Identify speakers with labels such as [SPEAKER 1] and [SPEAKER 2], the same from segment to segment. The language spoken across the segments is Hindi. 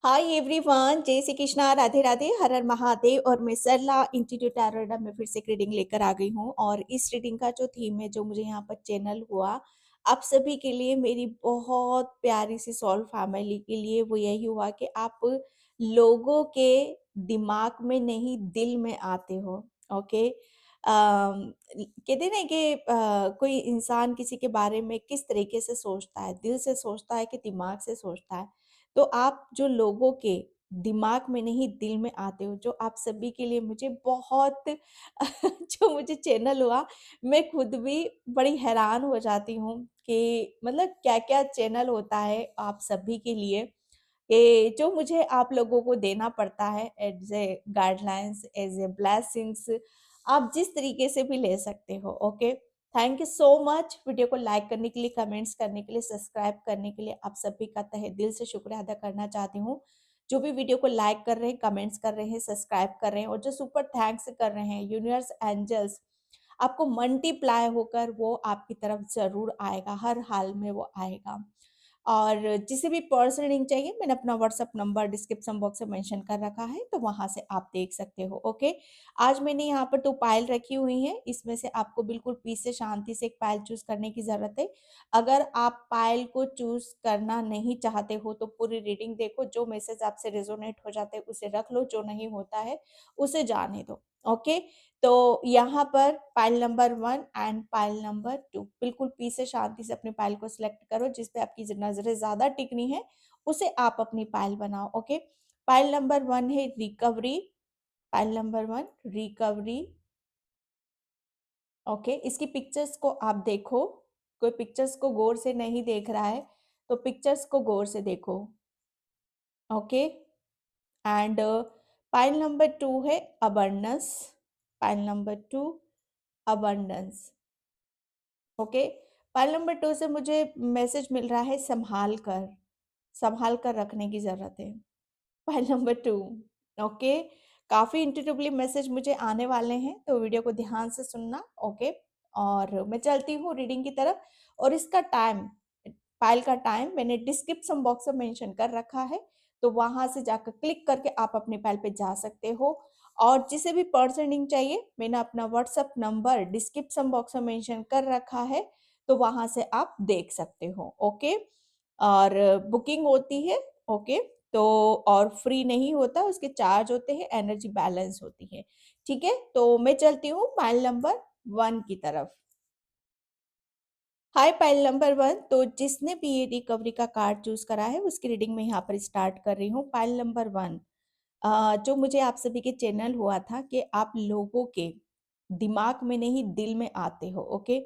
[SPEAKER 1] हाय एवरीवन, जय श्री कृष्णा, राधे राधे, हर हर महादेव। और मैं सरला इंस्टीट्यूट टैरोइडा में फिर से एक रीडिंग लेकर आ गई हूँ। और इस रीडिंग का जो थीम है, जो मुझे यहाँ पर चैनल हुआ आप सभी के लिए, मेरी बहुत प्यारी सी सोल फैमिली के लिए, वो यही हुआ कि आप लोगों के दिमाग में नहीं दिल में आते हो। ओके। कहते ना कि कोई इंसान किसी के बारे में किस तरीके से सोचता है, दिल से सोचता है कि दिमाग से सोचता है। तो आप जो लोगों के दिमाग में नहीं दिल में आते हो, जो आप सभी के लिए मुझे बहुत जो मुझे चैनल हुआ, मैं खुद भी बड़ी हैरान हो जाती हूँ कि मतलब क्या-क्या चैनल होता है आप सभी के लिए, कि जो मुझे आप लोगों को देना पड़ता है as a guidelines, as a blessings, आप जिस तरीके से भी ले सकते हो। Okay. Thank you so much video को लाइक करने के लिए, कमेंट्स करने के लिए, सब्सक्राइब करने के लिए। आप सभी का तहे दिल से शुक्रिया अदा करना चाहती हूँ। जो भी वीडियो को लाइक कर रहे हैं, कमेंट्स कर रहे हैं, सब्सक्राइब कर रहे हैं और जो सुपर थैंक्स कर रहे हैं, यूनिवर्स एंजल्स आपको मल्टीप्लाई होकर वो आपकी तरफ ज़रूर आएगा, हर हाल में वो आएगा। और जिसे भी पर्सनल लिंक चाहिए, मैंने अपना व्हाट्सएप नंबर डिस्क्रिप्शन बॉक्स में मेंशन कर रखा है, तो वहाँ से आप देख सकते हो। ओके। आज मैंने यहाँ पर 2 पायल रखी हुई हैं, इसमें से आपको बिल्कुल पीस से शांति से एक पायल चूज़ करने की ज़रूरत है। अगर आप पायल को चूज़ करना नहीं चाहते हो, तो पूरी रीडिंग देखो, जो मैसेज आपसे रेज़ोनेट हो जाते हैं, उसे रख लो, जो नहीं होता है, उसे जाने दो। ओके। तो यहाँ पर pile number 1 and pile number 2 बिल्कुल पीस से शांति से अपनी पाइल को सिलेक्ट करो, जिस पे आपकी नज़रें ज़्यादा टिकनी है, उसे आप अपनी पाइल बनाओ। ओके। पाइल नंबर 1 है recovery. Pile number 1 recovery. Okay. इसकी पिक्चर्स को आप देखो। कोई पिक्चर्स को गौर से नहीं देख रहा है, तो पिक्चर्स को गौर से देखो। ओके। एंड पाइल नंबर 2 है abundance. Pile number 2 abundance. Okay. Pile number 2 से मुझे मैसेज मिल रहा है संभाल कर रखने की ज़रूरत है। Pile number 2। ओके। काफ़ी इंट्यूटिवली मैसेज मुझे आने वाले हैं, तो वीडियो को ध्यान से सुनना। ओके। और मैं चलती हूँ रीडिंग की तरफ। और इसका टाइम, फाइल का टाइम मैंने डिस्क्रिप्शन बॉक्स में मेंशन कर रखा है, तो वहां से जाकर क्लिक करके आप अपने फाइल पे जा सकते हो। और जिसे भी पर्सनिंग चाहिए, मैंने अपना व्हाट्सएप नंबर डिस्क्रिप्शन बॉक्स में मेंशन कर रखा है, तो वहां से आप देख सकते हो। ओके। और बुकिंग होती है। ओके। तो और फ्री नहीं होता, उसके चार्ज होते हैं, एनर्जी बैलेंस होती है। ठीक है, तो मैं चलती हूँ फाइल नंबर 1 की तरफ। हाय पाइल नंबर 1। तो जिसने भी ये रिकवरी का कार्ड चूज करा है, उसकी रीडिंग में यहाँ पर स्टार्ट कर रही हूँ। पाइल नंबर 1, जो मुझे आप सभी के चैनल हुआ था कि आप लोगों के दिमाग में नहीं दिल में आते हो। ओके।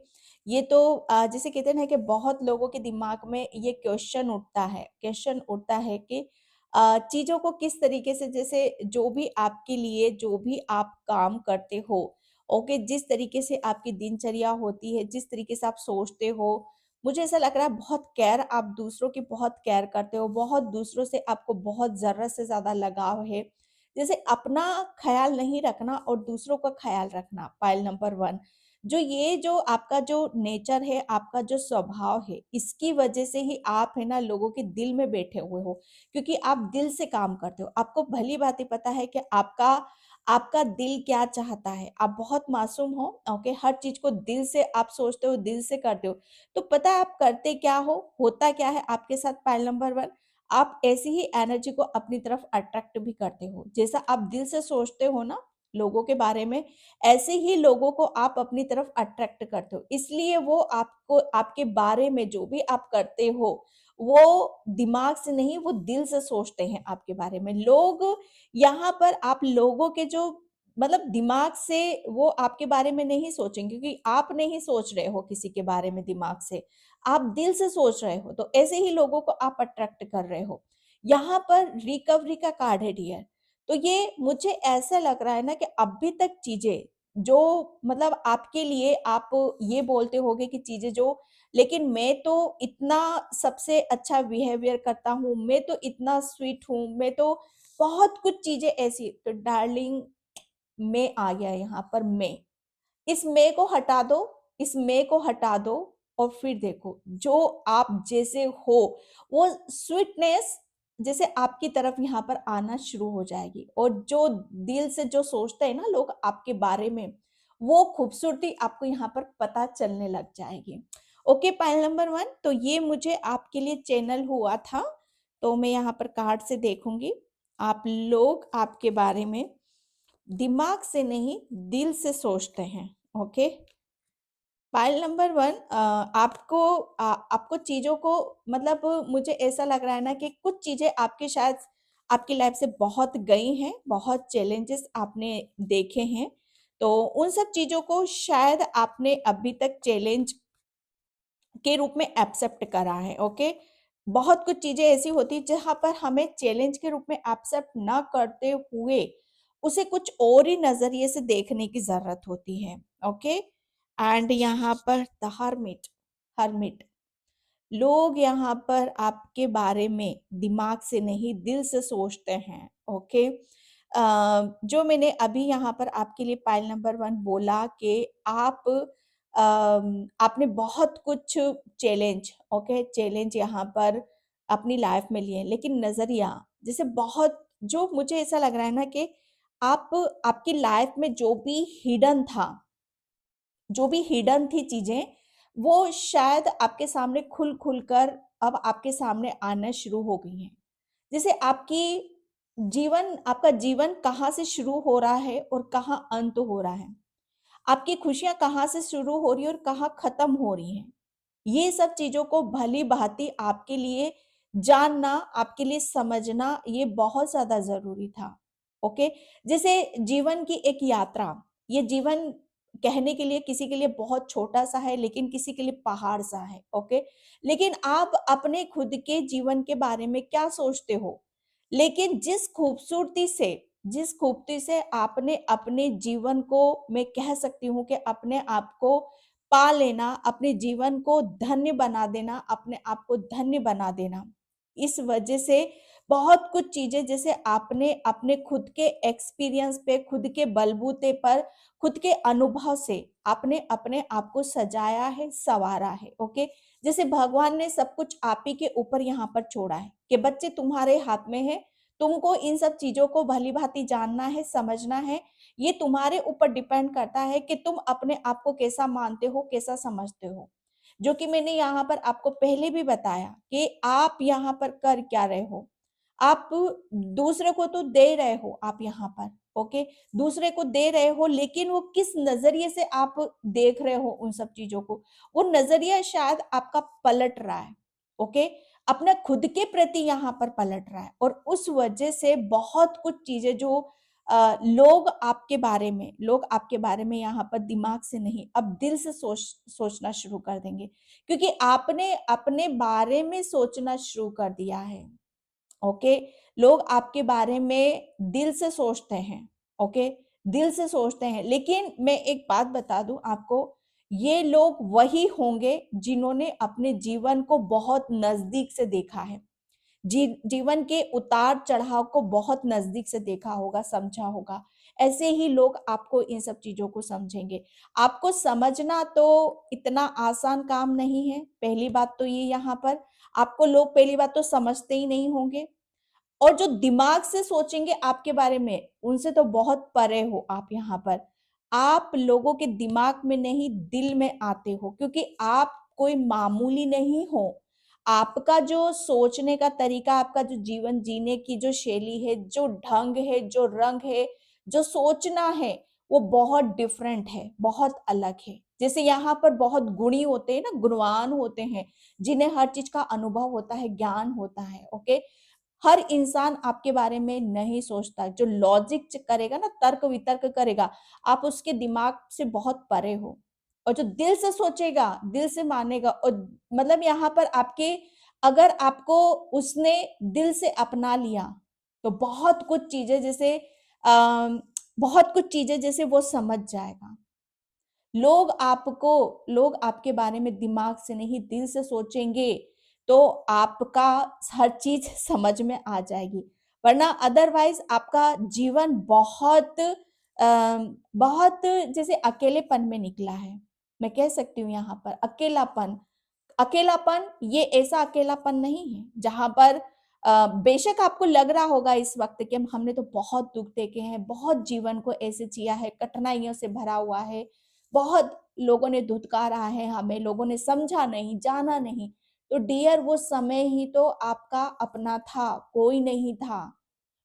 [SPEAKER 1] ये तो जैसे कहते हैं ना कि बहुत लोगों के दिमाग में ये क्वेश्चन उठता है कि चीजों को किस तरीके से, जैसे जो भी आपके लिए जो भी आप काम करते हो, ओके, जिस तरीके से आपकी दिनचर्या होती है, जिस तरीके से आप सोचते हो, मुझे ऐसा लग रहा है बहुत केयर, आप दूसरों की बहुत केयर करते हो, बहुत दूसरों से आपको बहुत ज़रूरत से ज़्यादा लगाव है। जैसे अपना ख़्याल नहीं रखना और दूसरों का ख़्याल रखना, पाइल नंबर 1। जो आपका जो नेचर है, आपका जो स्वभाव है, इसकी वजह से ही आप है ना लोगों के दिल में बैठे हुए हो, क्योंकि आप दिल से काम करते हो। आपको भली-भाँति पता है कि आपका आपका दिल क्या चाहता है। आप बहुत मासूम हो। ओके। हर चीज़ को दिल से आप सोचते हो, दिल से करते हो। तो पता है आप करते क्या हो, होता क्या है आपके साथ, पाइल नंबर 1, आप ऐसी ही एनर्जी को अपनी तरफ अट्रैक्ट भी करते हो। जैसा आप दिल से सोचते हो ना लोगों के बारे में, ऐसे ही लोगों को आप अपनी तरफ अट्रैक्ट करते हो। इसलिए वो आपको, आपके बारे में जो भी आप करते हो, वो दिमाग से नहीं, वो दिल से सोचते हैं आपके बारे में। लोग यहाँ पर आप लोगों के जो मतलब दिमाग से वो आपके बारे में नहीं सोचेंगे, क्योंकि आप नहीं सोच रहे हो किसी के बारे में दिमाग से, आप दिल से सोच रहे हो, तो ऐसे ही लोगों को आप अट्रैक्ट कर रहे हो। यहाँ पर रिकवरी का कार्ड है डियर। तो ये मुझे ऐसा लग रहा है ना कि अभी तक चीजें जो मतलब आपके लिए, आप ये बोलते होगे कि चीजें जो, लेकिन मैं तो इतना सबसे अच्छा बिहेवियर करता हूँ, मैं तो इतना स्वीट हूँ, मैं तो बहुत कुछ चीजें ऐसी, तो डार्लिंग मैं आ गया यहाँ पर। मैं, इस मैं को हटा दो, इस मैं को हटा दो, और फिर देखो जो आप जैसे हो, वो स्वीटनेस जैसे आपकी तरफ यहाँ पर आना शुरू हो जाएगी, और जो दिल से जो सोचते हैं ना लोग आपके बारे में, वो खूबसूरती आपको यहाँ पर पता चलने लग जाएगी। ओके, पॉइंट नंबर 1 तो ये मुझे आपके लिए चैनल हुआ था, तो मैं यहाँ पर कार्ड से देखूंगी। आप लोग आपके बारे में दिमाग से नहीं, दिल से सोचते हैं। ओके, पाइल नंबर 1 आपको चीज़ों को, मतलब मुझे ऐसा लग रहा है ना कि कुछ चीज़ें आपके शायद आपकी लाइफ से बहुत गई हैं, बहुत चैलेंजेस आपने देखे हैं, तो उन सब चीज़ों को शायद आपने अभी तक चैलेंज के रूप में एक्सेप्ट करा है। ओके, बहुत कुछ चीज़ें ऐसी होती हैं जहाँ पर हमें चैलेंज के रूप में एक्सेप्ट ना करते हुए उसे कुछ और ही नज़रिए से देखने की ज़रूरत होती है। ओके, एंड यहाँ पर द हर्मिट, हर्मिट लोग यहाँ पर आपके बारे में दिमाग से नहीं, दिल से सोचते हैं। ओके, जो मैंने अभी यहाँ पर आपके लिए पाइल नंबर 1 बोला कि आपने बहुत कुछ चैलेंज, ओके, चैलेंज यहाँ पर अपनी लाइफ में लिए, लेकिन नज़रिया जैसे बहुत, जो मुझे ऐसा लग रहा है ना कि आप आपकी लाइफ में जो भी हिडन थी चीज़ें, वो शायद आपके सामने खुल कर अब आपके सामने आना शुरू हो गई हैं। जैसे आपका जीवन कहाँ से शुरू हो रहा है और कहाँ अंत हो रहा है। आपकी खुशियाँ कहाँ से शुरू हो रही है और कहाँ खत्म हो रही हैं। ये सब चीज़ों को भली-भाँति आपके लिए जानना, आपके लिए समझना, ये बहुत ज़्यादा ज़रूरी था। ओके? जैसे जीवन की एक यात्रा, ये जीवन कहने के लिए किसी के लिए बहुत छोटा-सा है, लेकिन किसी के लिए पहाड़-सा है। ओके? लेकिन आप अपने खुद के जीवन के बारे में क्या सोचते हो? लेकिन जिस खूबसूरती से आपने अपने जीवन को, मैं कह सकती हूँ कि अपने आप को पा लेना, अपने जीवन को धन्य बना देना, अपने आप को धन्य बना देना। इस वजह से बहुत कुछ चीज़ें जैसे आपने अपने खुद के एक्सपीरियंस पे, खुद के बलबूते पर, खुद के अनुभव से आपने अपने आप को सजाया है, सँवारा है, ओके? जैसे भगवान ने सब कुछ आप ही के ऊपर यहाँ पर छोड़ा है कि बच्चे तुम्हारे हाथ में है, तुमको इन सब चीज़ों को भली-भाँति जानना है, समझना है, ये तुम्हारे ऊपर डिपेंड करता है कि तुम अपने आप को कैसा मानते हो, कैसा समझते हो। जो कि मैंने यहाँ पर आपको पहले भी बताया कि आप यहाँ पर कर क्या रहे हो। आप दूसरे को तो दे रहे हो आप यहाँ पर, ओके? दूसरे को दे रहे हो, लेकिन वो किस नज़रिए से आप देख रहे हो उन सब चीज़ों को, वो नज़रिया शायद आपका पलट रहा है, ओके? अपना खुद के प्रति यहाँ पर पलट रहा है, और उस वजह से बहुत कुछ चीज़ें जो लोग आपके बारे में यहाँ पर दिमाग से नहीं, अब दिल से सोचना शुरू कर देंगे, क्योंकि आपने अपने बारे में सोचना शुरू कर दिया है। ओके, लोग आपके बारे में दिल से सोचते हैं। ओके, दिल से सोचते हैं, लेकिन मैं एक बात बता दूं आपको, ये लोग वही होंगे जिन्होंने अपने जीवन को बहुत नजदीक से देखा है, जीवन के उतार-चढ़ाव को बहुत नज़दीक से देखा होगा, समझा होगा। ऐसे ही लोग आपको इन सब चीज़ों को समझेंगे। आपको समझना तो इतना आसान काम नहीं है, पहली बात तो ये यहाँ पर। आपको लोग पहली बात तो समझते ही नहीं होंगे, और जो दिमाग से सोचेंगे आपके बारे में, उनसे तो बहुत परे हो आप यहाँ पर। आप लोगों के दिमाग में नहीं, दिल में आते हो, क्योंकि आप कोई मामूली नहीं हो। आपका जो सोचने का तरीका, आपका जो जीवन जीने की जो शैली है, जो ढंग है, जो रंग है, जो सोचना है, वो बहुत डिफरेंट है, बहुत अलग है। जैसे यहाँ पर बहुत गुणी होते हैं ना, गुणवान होते हैं, जिन्हें हर चीज़ का अनुभव होता है, ज्ञान होता है, ओके? हर इंसान आपके बारे में नहीं सोचता। जो लॉजिक करेगा ना, तर्क-वितर्क करेगा, आप उसके दिमाग से बहुत परे हो। और जो दिल से सोचेगा, दिल से मानेगा, और मतलब यहाँ पर आपके, अगर आपको उसने दिल से अपना लिया, तो बहुत कुछ चीज़ें जैसे वो समझ जाएगा। लोग आपके बारे में दिमाग से नहीं, दिल से सोचेंगे, तो आपका हर चीज़ समझ में आ जाएगी। वरना अदरवाइज़ आपका जीवन बहुत जैसे अकेलेपन में निकला है। मैं कह सकती हूँ यहाँ पर अकेलापन। अकेलापन ये ऐसा अकेलापन नहीं है, जहाँ पर बेशक आपको लग रहा होगा इस वक़्त कि हमने तो बहुत दुःख देखे हैं, बहुत जीवन को ऐसे जिया है, कठिनाइयों से भरा हुआ है, बहुत लोगों ने धुतकारा है हमें, लोगों ने समझा नहीं, जाना नहीं। तो डियर वो समय ही तो आपका अपना था, कोई नहीं था।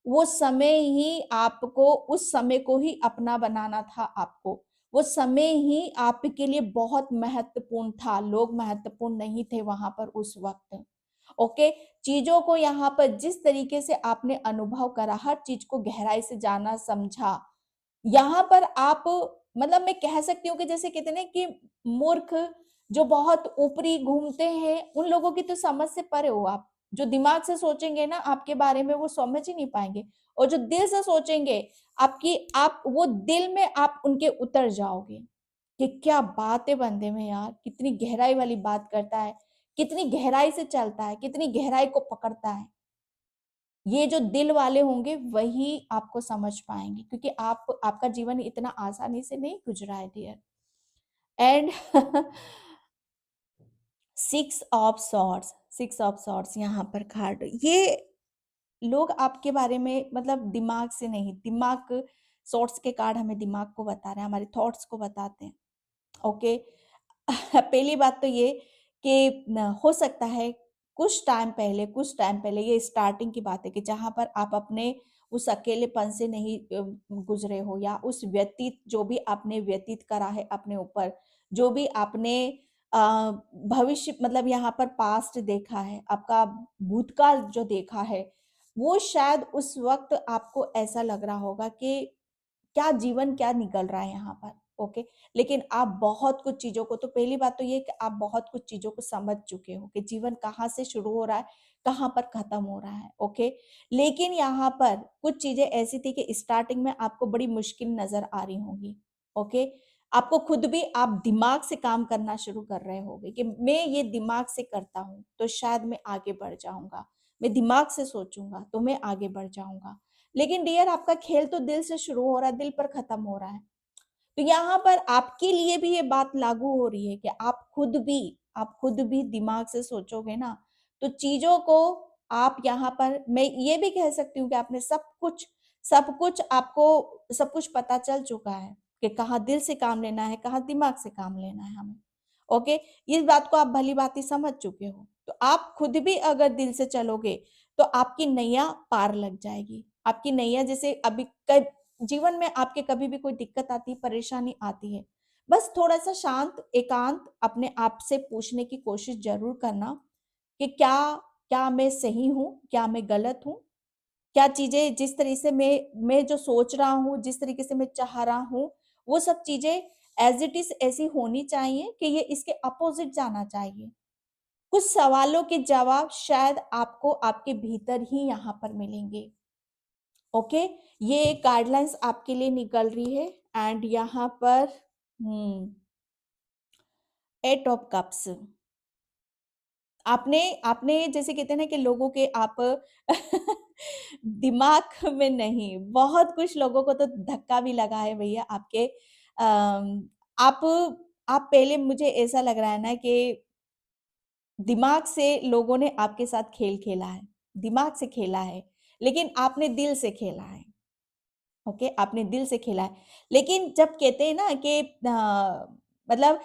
[SPEAKER 1] वो समय ही आपको उस समय को ही अपना बनाना था आपको। वो समय ही आपके लिए बहुत महत्वपूर्ण था, लोग महत्वपूर्ण नहीं थे वहाँ पर उस वक़्त। ओके, चीज़ों को यहाँ पर जिस तरीके से आपने अनुभव करा, हर चीज़ को गहराई से जाना, समझा, यहाँ पर आप मतलब मैं कह सकती हूँ कि जैसे कहते हैं ना कि मूर्ख जो बहुत ऊपरी घूमते हैं, उन लोगों की तो समझ से परे हो आप। जो दिमाग से सोचेंगे ना आपके बारे में वो समझ ही नहीं पाएँगे और जो दिल से सोचेंगे आप वो दिल में आप उनके उतर जाओगे। कि क्या बात है बंदे में यार, कितनी गहराई वाली बात करता है, कितनी गहराई से चलता है, कितनी गहराई को पकड़ता है। ये जो दिल वाले होंगे वही आपको समझ पाएँगे क्योंकि आप आपका जीवन इतना आसानी से नहीं गुज़रा है डियर। एंड 6 ऑफ सॉर्ड्स यहाँ पर कार्ड ये लोग आपके बारे में मतलब दिमाग से नहीं, दिमाग सॉर्ड्स के कार्ड हमें दिमाग को बता रहे हैं, हमारे थॉट्स को बताते हैं। ओके। पहली बात तो ये कि न हो सकता है कुछ टाइम पहले ये स्टार्टिंग की बात है कि जहाँ पर आप अपने उस अकेलेपन से नहीं गुज़रे हो या उस व्यतीत जो भी आपने व्यतीत करा है अपने ऊपर, जो भी आपने अ, भविष्य मतलब यहाँ पर पास्ट देखा है, आपका भूतकाल जो देखा है, वो शायद उस वक़्त आपको ऐसा लग रहा होगा कि क्या जीवन क्या निकल रहा है यहाँ पर, ओके। लेकिन आप बहुत कुछ चीज़ों को तो पहली बात तो ये है कि आप बहुत कुछ चीज़ों को समझ चुके हो कि जीवन कहाँ से शुरू हो रहा है, कहाँ पर खत्म हो रहा है, ओके। लेकिन यहाँ पर कुछ चीज़ें ऐसी थी कि स्टार्टिंग में आपको बड़ी मुश्किल नज़र आ रही होंगी, ओके। आपको खुद भी आप दिमाग से काम करना शुरू कर रहे होगे कि मैं ये दिमाग से करता हूँ, तो शायद मैं आगे बढ़ जाऊँगा। मैं दिमाग से सोचूँगा, तो मैं आगे बढ़ जाऊँगा। लेकिन डियर आपका खेल तो दिल से शुरू हो रहा है, दिल पर खत्म हो रहा है। तो यहाँ पर आपके लिए भी ये बात लागू हो रही है कि आप खुद भी दिमाग से सोचोगे ना, तो चीज़ों को आप यहाँ पर मैं ये भी कह सकती हूँ कि आपने सब कुछ आपको सब कुछ पता चल चुका है कि कहाँ दिल से काम लेना है, कहाँ दिमाग से काम लेना है हमें। ओके, इस बात को आप भली-भाँति समझ चुके हो। तो आप खुद भी अगर दिल से चलोगे, तो आपकी नैया पार लग जाएगी। आपकी नैया जैसे अभी क जीवन में आपके कभी भी कोई दिक्कत आती है, परेशानी आती है, बस थोड़ा-सा शांत, एकांत अपने आप से पूछने की कोशिश ज़रूर करना कि क्या मैं सही हूँ? क्या मैं गलत हूँ? क्या चीज़ें जिस तरह से मैं जो सोच रहा हूँ, जिस तरीके से मैं चाह रहा हूँ, वो सब चीज़ें एज़ इट इज़ ऐसी होनी चाहिए कि ये इसके अपोज़िट जाना चाहिए। कुछ सवालों के जवाब शायद आपको आपके भीतर ही यहाँ पर मिलेंगे। ओके, ये गाइडलाइंस आपके लिए निकल रही है एंड यहाँ पर हुँ, 8 ऑफ कप्स आपने आपने जैसे कहते हैं ना कि लोगों के आप दिमाग में नहीं, बहुत कुछ लोगों को तो धक्का भी लगा है भैया आपके आप आप पहले मुझे ऐसा लग रहा है ना कि दिमाग से लोगों ने आपके साथ खेल खेला है, दिमाग से खेला है, लेकिन आपने दिल से खेला है। ओके, आपने दिल से खेला है। लेकिन जब कहते हैं ना कि मतलब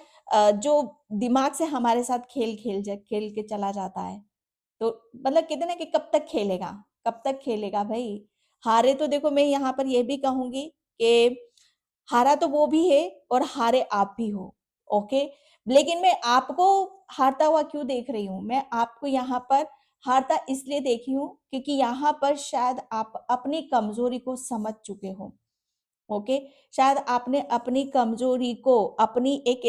[SPEAKER 1] जो दिमाग से हमारे साथ खेल के चला जाता है, तो मतलब कहते हैं ना कि कब तक खेलेगा भई? हारे तो देखो मैं यहाँ पर ये भी कहूँगी कि हारा तो वो भी है और हारे आप भी हो, ओके? लेकिन मैं आपको हारता हुआ क्यों देख रही हूँ? मैं आपको यहाँ पर हारता इसलिए देखी हूँ क्योंकि यहाँ पर शायद आप अपनी कमज़ोरी को समझ चुके हो। ओके, शायद आपने अपनी कमजोरी को अपनी एक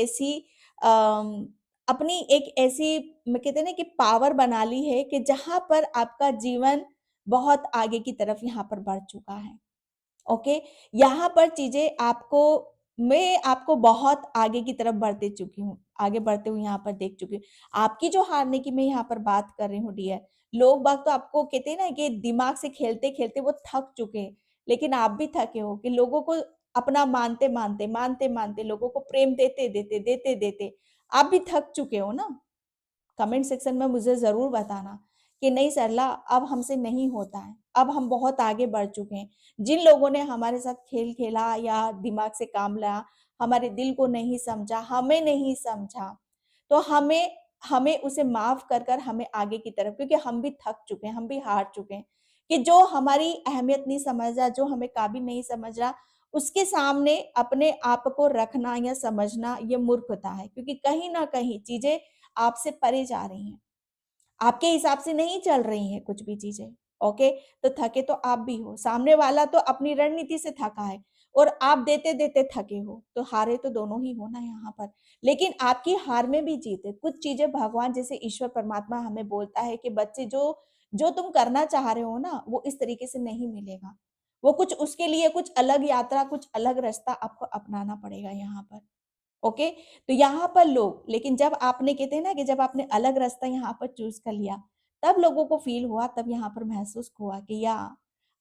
[SPEAKER 1] ऐसी मैं कहते हैं ना कि पावर बना ली है कि जहां पर आपका जीवन बहुत आगे की तरफ यहाँ पर बढ़ चुका है। ओके, यहाँ पर चीजें आपको मैं आपको बहुत आगे की तरफ आगे बढ़ते हुए यहाँ पर देख चुकी हूँ। आपकी जो हारने की मैं यहाँ पर बात कर रही हूँ डियर, लोग बाग तो आपको कहते हैं ना कि दिमाग से खेलते-खेलते वो थक चुके हैं, लेकिन आप भी थके हो कि लोगों को अपना मानते-मानते लोगों को प्रेम देते-देते आप भी थक चुके हो ना? कमेंट सेक्शन में मुझे ज़रूर बताना कि नहीं सरला, अब हमसे नहीं होता है, अब हम बहुत आगे बढ़ चुके हैं। जिन लोगों ने हमारे साथ खेल खेला या दिमाग से काम लिया, हमारे दिल को नहीं समझा, हमें नहीं समझा, तो हमें हमें उसे माफ़ कर कर हमें आगे की तरफ, क्योंकि हम भी थक चुके हैं, हम भी हार चुके हैं, कि जो हमारी अहमियत नहीं समझ रहा, जो हमें काबिल नहीं समझ रहा, उसके सामने अपने आप को रखना या समझना ये मूर्खता है, क्योंकि कहीं न कहीं चीज़ें आपसे परे जा रही हैं। आपके हिसाब से नहीं चल रही हैं कुछ भी चीज़ें, ओके? तो थके तो आप भी हो, सामने वाला तो अपनी रणनीति से थका है और आप देते-देते थके हो, तो हारे तो दोनों ही हो ना यहाँ पर। लेकिन आपकी हार में भी जीत है, कुछ चीज़ें भगवान जैसे ईश्वर परमात्मा हमें बोलता है कि बच्चे जो जो तुम करना चाह रहे हो ना, वो इस तरीके से नहीं मिलेगा। वो कुछ उसके लिए कुछ अलग यात्रा, कुछ अलग रास्ता आपको अपनाना पड़ेगा यहाँ पर। ओके, तो यहाँ पर लोग, लेकिन जब आपने कहते हैं ना कि जब आपने अलग रास्ता यहाँ पर चूज कर लिया, तब लोगों को फील हुआ, तब यहाँ पर महसूस हुआ कि या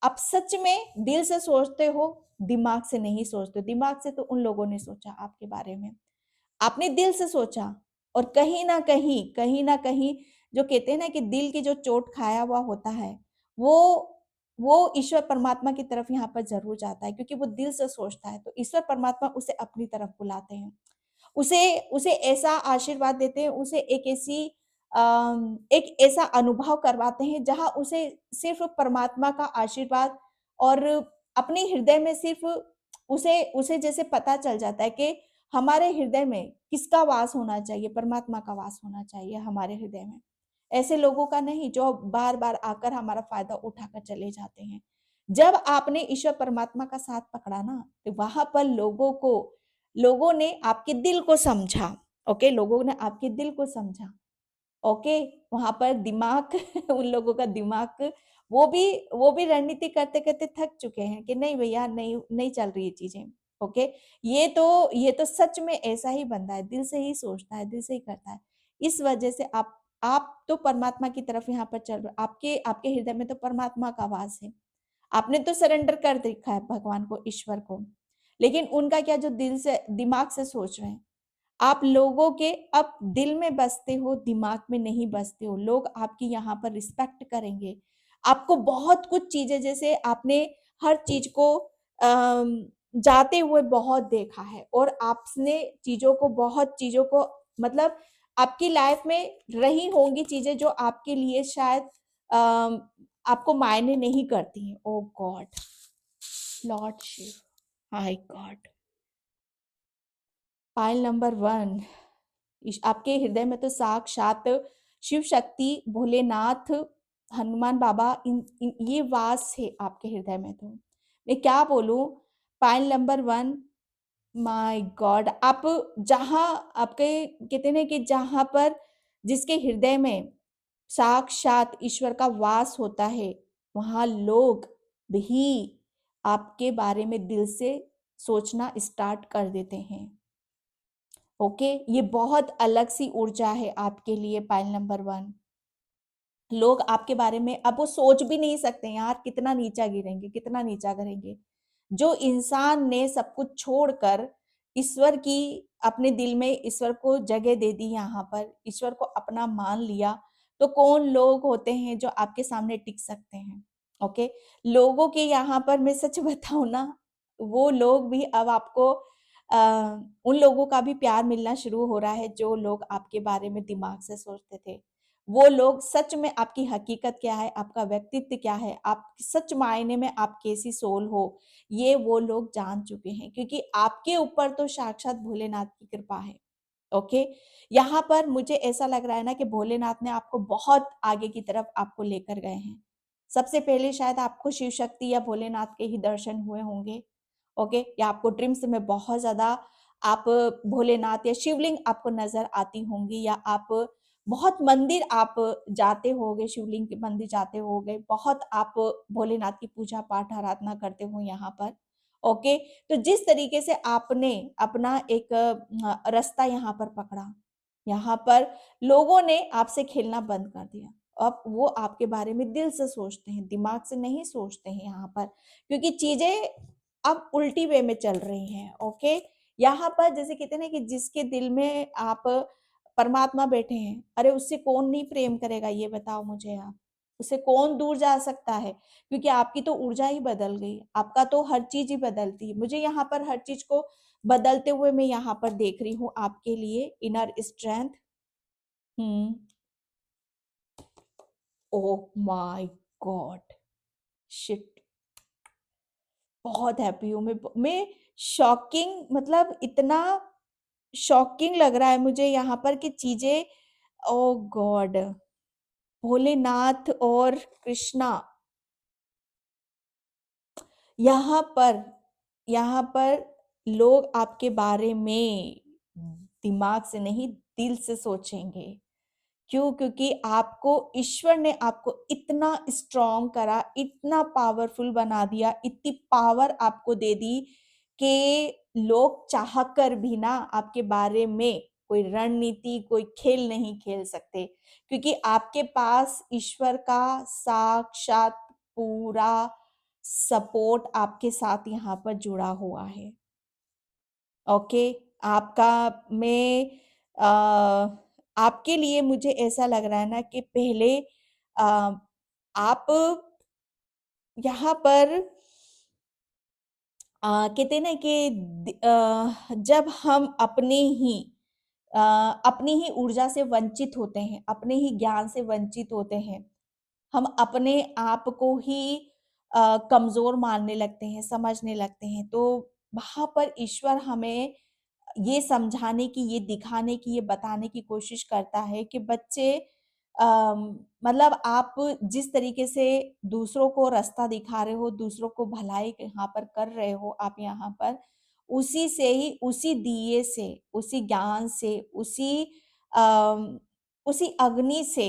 [SPEAKER 1] आप सच में दिल से सोचते हो, दिमाग से नहीं सोचते। दिमाग से तो उन लोगों ने सोचा आपके बारे में, आपने दिल से सोचा, और कहीं ना कहीं जो कहते हैं ना कि दिल की जो चोट खाया हुआ होता है, वो वो ईश्वर परमात्मा की तरफ यहाँ पर जरूर जाता है, क्योंकि वो दिल से सोचता है, तो ईश्वर परमात्मा उसे अपनी तरफ बुलाते हैं, उसे उसे ऐसा आशीर्वाद देते हैं, उसे एक ऐसा अनुभव करवाते हैं जहाँ उसे सिर्फ़ परमात्मा का आशीर्वाद, और अपने हृदय में सिर्फ़ उसे उसे जैसे पता चल जाता है कि हमारे हृदय में किसका वास होना चाहिए, परमात्मा का वास होना चाहिए हमारे हृदय में। ऐसे लोगों का नहीं जो बार-बार आकर हमारा फ़ायदा उठाकर चले जाते हैं। जब आपने ईश्वर परमात्मा का साथ पकड़ा ना, तो वहाँ पर लोगों ने आपके दिल को समझा, ओके? लोगों ने आपके दिल को समझा, ओके? वहाँ पर दिमाग उन लोगों का दिमाग, वो भी वो भी रणनीति करते-करते थक चुके हैं कि नहीं भैया, नहीं नहीं चल रही है चीज़ें, ओके? ये तो सच में ऐसा ही बंदा है, दिल से ही सोचता है, दिल से ही करता है। इस वजह से आप तो परमात्मा की तरफ यहाँ पर चल रहे हो, आपके आपके हृदय में तो परमात्मा का वास है। आपने तो सरेंडर कर देखा है भगवान को, ईश्वर को। लेकिन उनका क्या, जो दिल से दिमाग से सोच रहे हैं। आप लोगों के अब दिल में बसते हो, दिमाग में नहीं बसते हो। लोग आपकी यहाँ पर रिस्पेक्ट करेंगे। आपको बहुत कुछ चीज़ें, जैसे आपने हर चीज़ को जाते हुए बहुत देखा है, और आपने बहुत चीज़ों को मतलब आपकी लाइफ में रही होंगी चीज़ें जो आपके लिए शायद अम, आपको मायने नहीं करती हैं। Oh God! Lord Shiv, my God! Pile number 1, आपके हृदय में तो साक्षात शिव शक्ति, भोलेनाथ, हनुमान बाबा, इन ये वास है आपके हृदय में तो। मैं क्या बोलूँ, पाइल नंबर 1, माय गॉड! आप जहाँ आपके कहते हैं ना कि जहाँ पर जिसके हृदय में साक्षात ईश्वर का वास होता है, वहाँ लोग भी आपके बारे में दिल से सोचना स्टार्ट कर देते हैं। ओके, ये बहुत अलग सी ऊर्जा है आपके लिए, पाइल नंबर 1। लोग आपके बारे में अब वो सोच भी नहीं सकते यार, कितना नीचा गिरेंगे, कितना नीचा करेंगे। जो इंसान ने सब कुछ छोड़कर ईश्वर की अपने दिल में ईश्वर को जगह दे दी, यहाँ पर ईश्वर को अपना मान लिया, तो कौन लोग होते हैं जो आपके सामने टिक सकते हैं। ओके, लोगों के यहाँ पर मैं सच बताऊं ना, वो लोग भी अब आपको उन लोगों का भी प्यार मिलना शुरू हो रहा है जो लोग आपके बारे में दिमाग से सोचते थे। वो लोग सच में आपकी हकीकत क्या है, आपका व्यक्तित्व क्या है, आप सच मायने में आप कैसी सोल हो, ये वो लोग जान चुके हैं, क्योंकि आपके ऊपर तो साक्षात भोलेनाथ की कृपा है। ओके, यहाँ पर मुझे ऐसा लग रहा है ना कि भोलेनाथ ने आपको बहुत आगे की तरफ आपको लेकर गए हैं। सबसे पहले शायद आपको शिव शक्ति या भोलेनाथ के ही दर्शन हुए होंगे, ओके? या आपको ड्रीम्स में बहुत ज़्यादा आप भोलेनाथ या शिवलिंग आपको नज़र आती होंगी, या आप बहुत मंदिर आप जाते होंगे, शिवलिंग के मंदिर जाते होंगे, बहुत आप भोलेनाथ की पूजा पाठ आराधना करते हो यहाँ पर, ओके? तो जिस तरीके से आपने अपना एक रास्ता यहाँ पर पकड़ा, यहाँ पर लोगों ने आपसे खेलना बंद कर दिया। अब वो आपके बारे में दिल से सोचते हैं, दिमाग से नहीं सोचते हैं यहाँ पर, क्योंकि चीज़ें अब उल्टी वे में चल रही हैं, ओके? यहाँ पर जैसे कहते हैं ना कि जिसके दिल में आप परमात्मा बैठे हैं, अरे उससे कौन नहीं प्रेम करेगा, ये बताओ मुझे आप? उससे कौन दूर जा सकता है? क्योंकि आपकी तो ऊर्जा ही बदल गई, आपका तो हर चीज़ ही बदलती है। मुझे यहाँ पर हर चीज़ को बदलते हुए मैं यहाँ पर देख रही हूँ आपके लिए inner strength. Hmm. Oh my God! Shit! बहुत हैप्पी हूँ मैं शॉकिंग मतलब इतना शॉकिंग लग रहा है मुझे यहाँ पर कि चीज़ें ओह गॉड! भोलेनाथ और कृष्णा यहाँ पर यहाँ पर लोग आपके बारे में दिमाग से नहीं दिल से सोचेंगे। क्यों? क्योंकि आपको ईश्वर ने आपको इतना स्ट्रॉन्ग करा, इतना पावरफुल बना दिया, इतनी पावर आपको दे दी कि लोग चाह कर भी ना आपके बारे में कोई रणनीति, कोई खेल नहीं खेल सकते। क्योंकि आपके पास ईश्वर का साक्षात पूरा सपोर्ट आपके साथ यहाँ पर जुड़ा हुआ है। ओके, आपका मैं आपके लिए मुझे ऐसा लग रहा है ना कि पहले आप यहाँ पर कहते हैं ना कि जब हम अ, अपनी ही ऊर्जा से वंचित होते हैं, अपने ही ज्ञान से वंचित होते हैं, हम अपने आप को ही कमज़ोर मानने लगते हैं, समझने लगते हैं, तो वहाँ पर ईश्वर हमें ये समझाने की, ये दिखाने की, ये बताने की कोशिश करता है कि बच्चे मतलब आप जिस तरीके से दूसरों को रास्ता दिखा रहे हो, दूसरों को भलाई यहाँ पर कर रहे हो आप यहाँ पर, उसी से ही, उसी दिए से, उसी ज्ञान से, उसी अग्नि से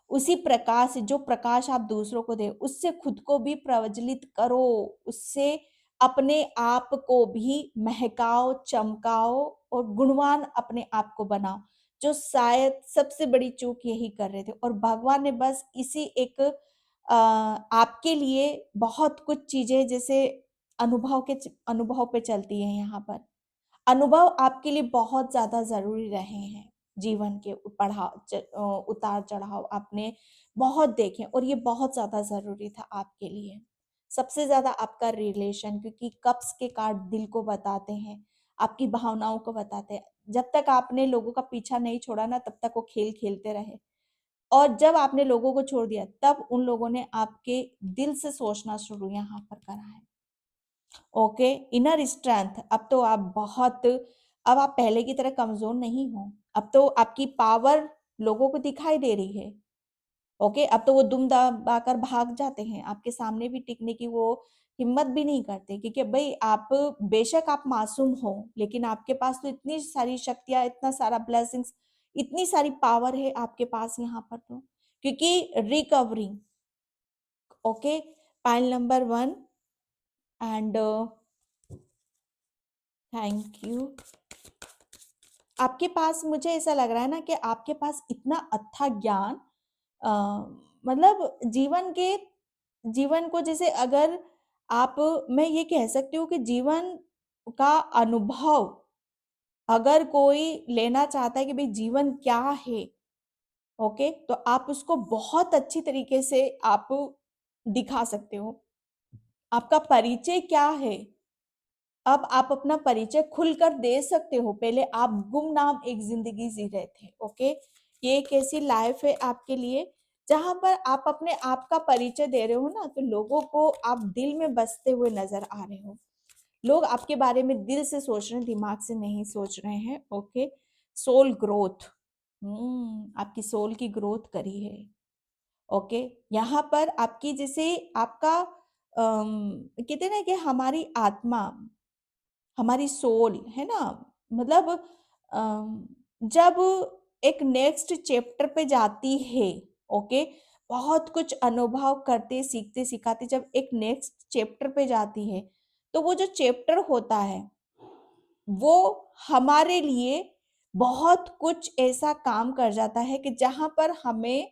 [SPEAKER 1] उसी प्रकाश से जो प्रकाश आप दूसरों को दे उससे खुद को भी प्रज्वलित करो, उससे अपने आप को भी महकाओ, चमकाओ और गुणवान अपने आप को बनाओ, जो शायद सबसे बड़ी चूक यही कर रहे थे और भगवान ने बस इसी एक आपके लिए बहुत कुछ चीज़ें जैसे अनुभव पे चलती हैं यहाँ पर। अनुभव आपके लिए बहुत ज़्यादा ज़रूरी रहे हैं, जीवन के उतार-चढ़ाव आपने बहुत देखे और ये बहुत ज़्यादा ज़रूरी था आपके लिए। सबसे ज़्यादा आपका रिलेशन क्योंकि कब्ज़ के कार्ड दिल को बताते हैं, आपकी भावनाओं को बताते हैं। जब तक आपने लोगों का पीछा नहीं छोड़ा ना, तब तक वो खेल खेलते रहे और जब आपने लोगों को छोड़ दिया, तब उन लोगों ने आपके दिल से सोचना शुरू यहाँ पर करा है। ओके, इनर स्ट्रेंथ अब आप पहले की तरह कमज़ोर नहीं हो। अब तो आपकी पावर लोगों को दिखाई दे रही है। ओके, अब तो वो दुम दबाकर भाग जाते हैं, आपके सामने भी टिकने की वो हिम्मत भी नहीं करते क्योंकि भई आप बेशक आप मासूम हो, लेकिन आपके पास तो इतनी सारी शक्तियाँ, इतना सारा ब्लेसिंग्स, इतनी सारी पावर है आपके पास यहाँ पर तो। क्योंकि recovery okay, pile number 1 and thank you. आपके पास मुझे ऐसा लग रहा है ना कि आपके पास इतना अच्छा ज्ञान अ, मतलब जीवन को जैसे अगर आप मैं ये कह सकती हूँ कि जीवन का अनुभव अगर कोई लेना चाहता है कि भाई जीवन क्या है, ओके? तो आप उसको बहुत अच्छी तरीके से आप दिखा सकते हो। आपका परिचय क्या है? अब आप अपना परिचय खुलकर दे सकते हो। पहले आप गुमनाम एक ज़िंदगी जी रहे थे, ओके? ये एक ऐसी लाइफ़ है आपके लिए, जहाँ पर आप अपने आप का परिचय दे रहे हो ना, तो लोगों को आप दिल में बसते हुए नज़र आ रहे हो। लोग आपके बारे में दिल से सोच रहे हैं, दिमाग से नहीं सोच रहे हैं, ओके? सोल ग्रोथ आपकी सोल की ग्रोथ करी है, ओके? यहाँ पर आपकी जैसे आपका कहते हैं ना कि हमारी आत्मा हमारी सोल है ना मतलब अम, जब एक नेक्स्ट चैप्टर पे जाती है ओके बहुत कुछ अनुभव करते सीखते सिखाते जब एक नेक्स्ट चैप्टर पे जाती है तो वो जो चैप्टर होता है वो हमारे लिए बहुत कुछ ऐसा काम कर जाता है कि जहां पर हमें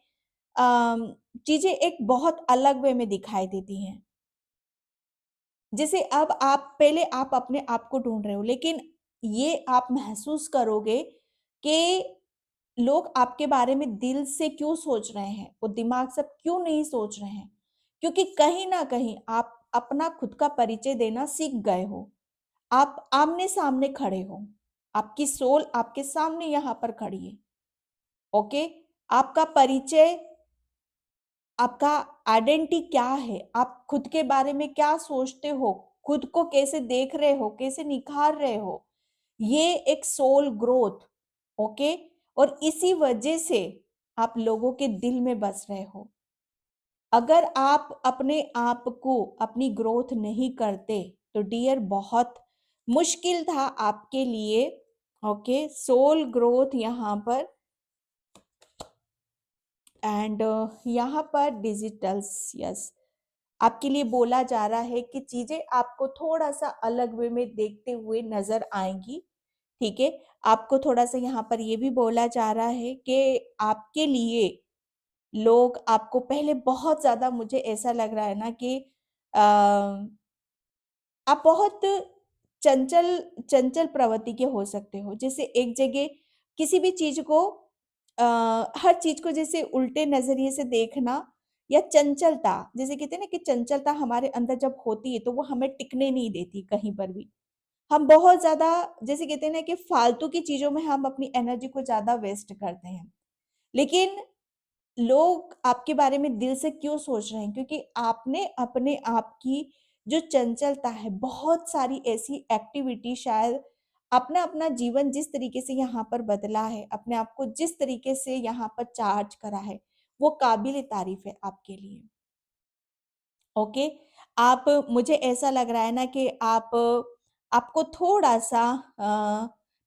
[SPEAKER 1] चीजें एक बहुत अलग वे में दिखाई देती हैं जैसे अब आप पहले आप अपने आप को ढूँढ रहे हो, लेकिन ये आप महसूस करोगे कि लोग आपके बारे में दिल से क्यों सोच रहे हैं, वो दिमाग से क्यों नहीं सोच रहे हैं? क्योंकि कहीं न कहीं आप अपना खुद का परिचय देना सीख गए हो। आप आमने-सामने खड़े हो। आपकी सोल आपके सामने यहाँ पर खड़ी है, ओके? आपका परिचय, आपका आइडेंटिटी क्या है? आप खुद के बारे में क्या सोचते हो? खुद को कैसे देख रहे हो? कैसे निखार रहे हो? ये एक सोल ग्रोथ, ओके? और इसी वजह से आप लोगों के दिल में बस रहे हो। अगर आप अपने आप को अपनी ग्रोथ नहीं करते, तो डियर बहुत मुश्किल था आपके लिए, ओके? सोल ग्रोथ यहाँ पर एंड यहाँ पर डिजिटल्स, यस, आपके लिए बोला जा रहा है कि चीजें आपको थोड़ा सा अलग वे में देखते हुए नजर आएंगी, ठीक है? आपको थोड़ा सा यहाँ पर ये भी बोला जा रहा है कि आपके लिए लोग आपको पहले बहुत ज्यादा, मुझे ऐसा लग रहा है ना कि आप बहुत चंचल चंचल प्रवृत्ति के हो सकते हो। जैसे एक जगह किसी भी चीज को हर चीज को जैसे उल्टे नजरिए से देखना, या चंचलता, जैसे कहते हैं ना कि चंचलता हमारे अंदर जब होती है तो वो हमें टिकने नहीं देती कहीं पर भी। हम बहुत ज्यादा, जैसे कहते हैं ना कि फालतू की चीजों में हम अपनी एनर्जी को ज्यादा वेस्ट करते हैं। लेकिन लोग आपके बारे में दिल से क्यों सोच रहे हैं? क्योंकि आपने अपने आप की जो चंचलता है, बहुत सारी ऐसी एक्टिविटी, शायद अपना अपना जीवन जिस तरीके से यहाँ पर बदला है, अपने आप को जिस तरीके से यहाँ पर चार्ज करा है, वो काबिल तारीफ है आपके लिए, ओके? आप, मुझे ऐसा लग रहा है ना कि आप, आपको थोड़ा सा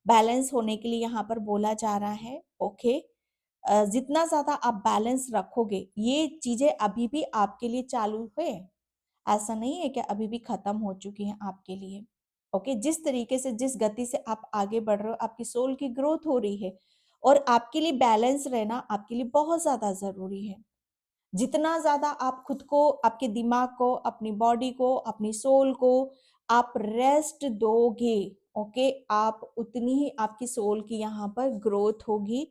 [SPEAKER 1] बैलेंस होने के लिए यहाँ पर बोला जा रहा है, ओके? जितना ज़्यादा आप बैलेंस रखोगे, ये चीज़ें अभी भी आपके लिए चालू है। ऐसा नहीं है कि अभी भी खत्म हो चुकी हैं आपके लिए, ओके? जिस तरीके से, जिस गति से आप आगे बढ़ रहे हो, आपकी सोल की ग्रोथ हो रही है, और आपके लिए बैलेंस रहना आपके लिए बहुत ज़्यादा ज़रूरी है। जितना ज़्यादा आप खुद को, आपके दिमाग को, अपनी बॉडी को, अपनी सोल को आप रेस्ट दोगे, ओके, आप उतनी ही आपकी सोल की यहाँ पर ग्रोथ होगी।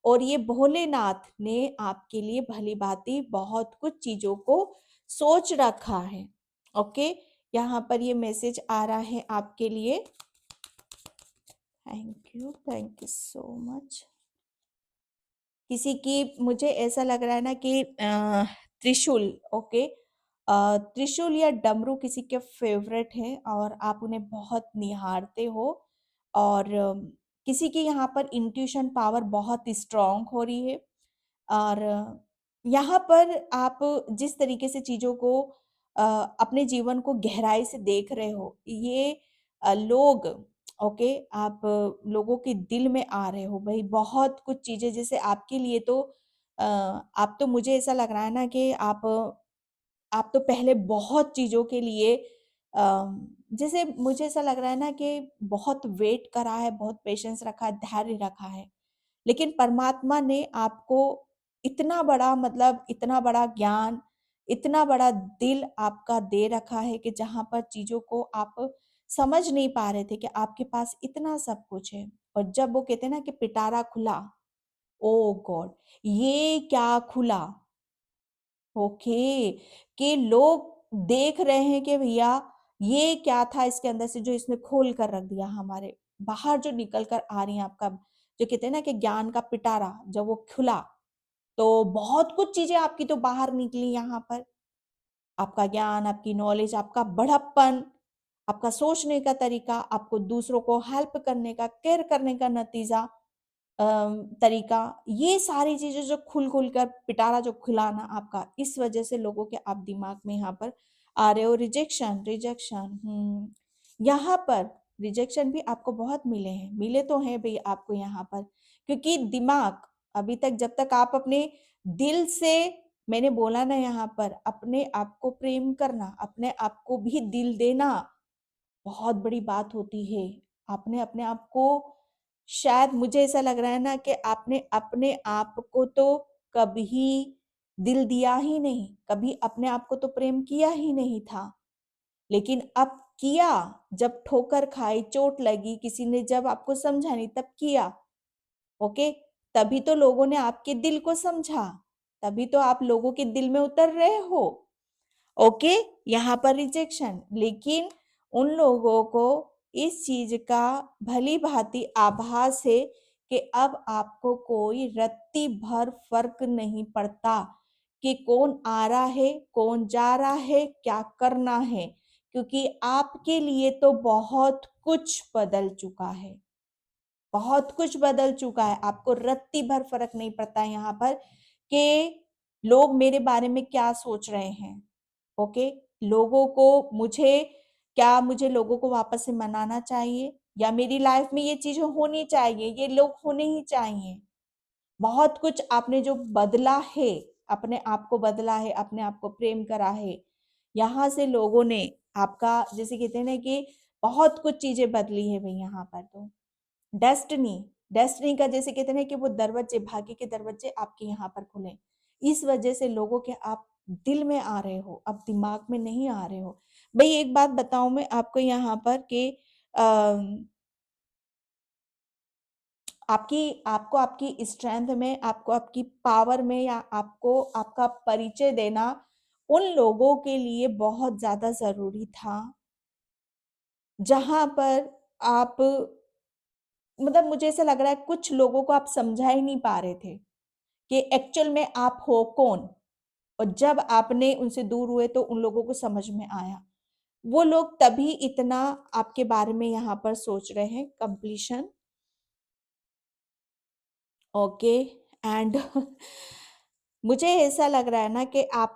[SPEAKER 1] और ये भोलेनाथ ने आपके लिए भली भांति बहुत कुछ चीजों को सोच रखा है, ओके? यहाँ पर ये मैसेज आ रहा है आपके लिए। Thank you so much. किसी की, मुझे ऐसा लग रहा है ना कि त्रिशूल, ओके? त्रिशूल या डमरू किसी के फेवरेट है और आप उन्हें बहुत निहारते हो, और किसी की यहाँ पर इंट्यूशन पावर बहुत स्ट्रांग हो रही है। और यहाँ पर आप जिस तरीके से चीज़ों को अपने जीवन को गहराई से देख रहे हो, ये लोग, ओके, आप लोगों के दिल में आ रहे हो भाई, बहुत कुछ चीज़ें, जैसे आपके लिए तो आप तो, मुझे ऐसा लग रहा है ना कि आप तो पहले बहुत चीज़ों के लिए जैसे मुझे ऐसा लग रहा है ना कि बहुत वेट करा है, बहुत पेशेंस रखा है, धैर्य रखा है। लेकिन परमात्मा ने आपको इतना बड़ा, मतलब इतना बड़ा ज्ञान, इतना बड़ा दिल आपका दे रखा है कि जहाँ पर चीज़ों को आप समझ नहीं पा रहे थे कि आपके पास इतना सब कुछ है। और जब वो कहते हैं ना कि पिटारा खुला, ओह गॉड! ये क्या खुला? ओके, कि लोग देख रहे हैं कि भैया ये क्या था इसके अंदर से जो इसने खोल कर रख दिया हमारे बाहर, जो निकल कर आ रही है आपका, जो कहते हैं ना कि ज्ञान का पिटारा जब वो खुला, तो बहुत कुछ चीजें आपकी तो बाहर निकली यहाँ पर। आपका ज्ञान, आपकी नॉलेज, आपका बड़प्पन, आपका सोचने का तरीका, आपको दूसरों को हेल्प करने का, केयर करने का नतीजा, तरीका, ये सारी चीजें जो खुल खुल कर पिटारा जो खुलाना आपका, इस वजह से लोगों के आप दिमाग में यहाँ पर आ रहे हो। रिजेक्शन, रिजेक्शन, यहाँ पर रिजेक्शन भी आपको बहुत मिले हैं, मिले तो हैं भाई आपको यहाँ पर, क्योंकि दिमाग, अभी तक जब तक आप अपने दिल से, मैंने बोला ना यहाँ पर, अपने आप को प्रेम करना, अपने आप को भी दिल देना बहुत बड़ी बात होती है। आपने अपने आप को, शायद मुझे ऐसा लग रहा है ना कि आपने अपने आप को तो कभी दिल दिया ही नहीं, कभी अपने आप को तो प्रेम किया ही नहीं था। लेकिन अब किया, जब ठोकर खाई, चोट लगी, किसी ने जब आपको समझा नहीं तब किया, ओके? तभी तो लोगों ने आपके दिल को समझा, तभी तो आप लोगों के दिल में उतर रहे हो। ओके, यहाँ पर रिजेक्शन, लेकिन उन लोगों को इस चीज का भली भांति आभास है कि अब आपको कोई रत्ती भर फर्क नहीं पड़ता कि कौन आ रहा है, कौन जा रहा है, क्या करना है, क्योंकि आपके लिए तो बहुत कुछ बदल चुका है, बहुत कुछ बदल चुका है। आपको रत्ती भर फर्क नहीं पड़ता है यहाँ पर कि लोग मेरे बारे में क्या सोच रहे हैं। ओके, लोगों को मुझे क्या मुझे लोगों को वापस से मनाना चाहिए, या मेरी लाइफ में ये चीजें होनी चाहिए, ये लोग होने ही चाहिए। बहुत कुछ आपने जो बदला है, अपने आप को बदला है, अपने आप को प्रेम करा है, यहाँ से लोगों ने आपका, जैसे कहते हैं ना कि बहुत कुछ चीजें बदली है भाई यहाँ पर। तो डेस्टिनी, डेस्टिनी का जैसे कहते हैं कि वो दरवाजे, भाग्य के दरवाजे आपके यहाँ पर खुले, इस वजह से लोगों के आप दिल में आ रहे हो, अब दिमाग में नहीं आ रहे हो। भाई एक बात बताऊं मैं आपको यहाँ पर कि आपकी आपको आपकी स्ट्रेंथ में, आपको आपकी पावर में, या आपको आपका परिचय देना उन लोगों के लिए बहुत ज्यादा जरूरी था जहां पर आप, मतलब मुझे ऐसा लग रहा है कुछ लोगों को आप समझा ही नहीं पा रहे थे कि एक्चुअल में आप हो कौन। और जब आपने उनसे दूर हुए तो उन लोगों को समझ में आया, वो लोग तभी इतना आपके बारे में यहाँ पर सोच रहे हैं। कंप्लीशन, ओके, एंड मुझे ऐसा लग रहा है ना कि आप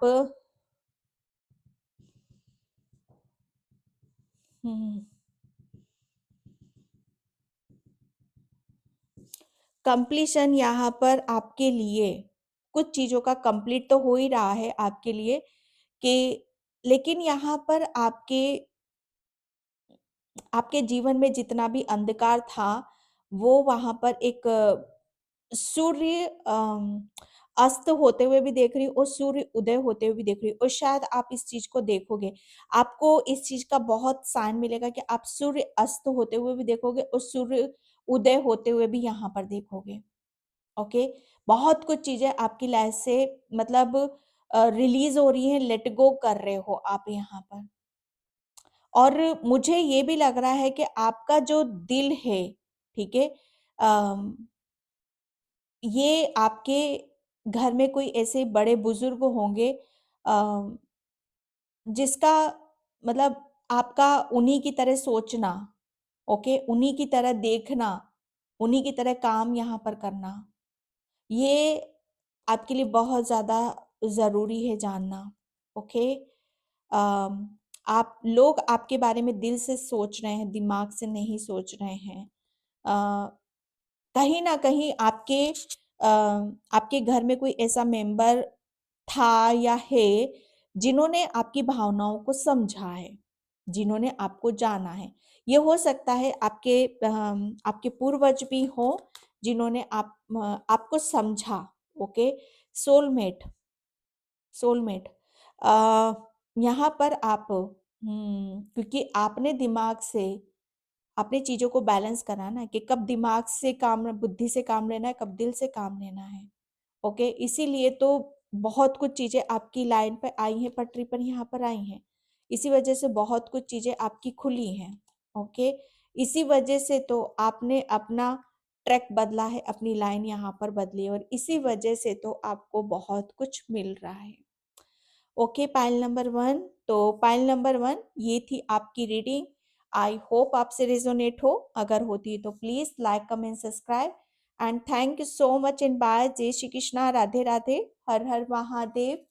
[SPEAKER 1] कंप्लीशन यहाँ पर आपके लिए कुछ चीजों का कंप्लीट तो हो ही रहा है आपके लिए कि, लेकिन यहाँ पर आपके आपके जीवन में जितना भी अंधकार था, वो वहां पर एक सूर्य अस्त होते हुए भी देख रही हूँ और सूर्य उदय होते हुए भी देख रही हूँ, और शायद आप इस चीज को देखोगे, आपको इस चीज का बहुत साइन मिलेगा कि आप सूर्य अस्त होते हुए भी देखोगे और सूर्य उदय होते हुए भी यहाँ पर देखोगे। ओके, बहुत कुछ चीजें आपकी लाइफ से मतलब रिलीज हो रही हैं, लेट गो कर रहे हो आप यहाँ पर। और मुझे ये भी लग रहा है कि आपका जो दिल है, ठीक है, अम, ये आपके घर में कोई ऐसे बड़े बुजुर्ग होंगे अम, जिसका मतलब आपका उन्हीं की तरह सोचना, ओके, उन्हीं की तरह देखना, उन्हीं की तरह काम यहाँ पर करना, ये आपके लिए बहुत ज्यादा जरूरी है जानना। ओके, अम, आप लोग आपके बारे में दिल से सोच रहे हैं, दिमाग से नहीं सोच रहे हैं। कहीं ना कहीं आपके घर में कोई ऐसा मेंबर था या है जिन्होंने आपकी भावनाओं को समझा है, जिन्होंने आपको जाना है। ये हो सकता है आपके पूर्वज भी हो जिन्होंने आपको समझा। ओके, सोलमेट, सोलमेट, यहाँ पर आप क्योंकि आपने दिमाग से अपनी चीजों को बैलेंस करा ना कि कब दिमाग से काम, बुद्धि से काम लेना है, कब दिल से काम लेना है। ओके, इसीलिए तो बहुत कुछ चीजें आपकी लाइन पे आई हैं, पटरी पर यहाँ पर आई हैं, इसी वजह से बहुत कुछ चीजें आपकी खुली हैं। ओके, इसी वजह से तो आपने अपना ट्रैक बदला है, अपनी लाइन यहाँ पर बदली, और इसी वजह से तो आपको बहुत कुछ मिल रहा है। ओके, पाइल नंबर 1, तो पाइल नंबर 1 ये थी आपकी रीडिंग। आई होप आपसे रेजोनेट हो, अगर होती है तो please like comment subscribe, and thank you so much in by. जय श्री कृष्णा, राधे राधे, हर हर महादेव।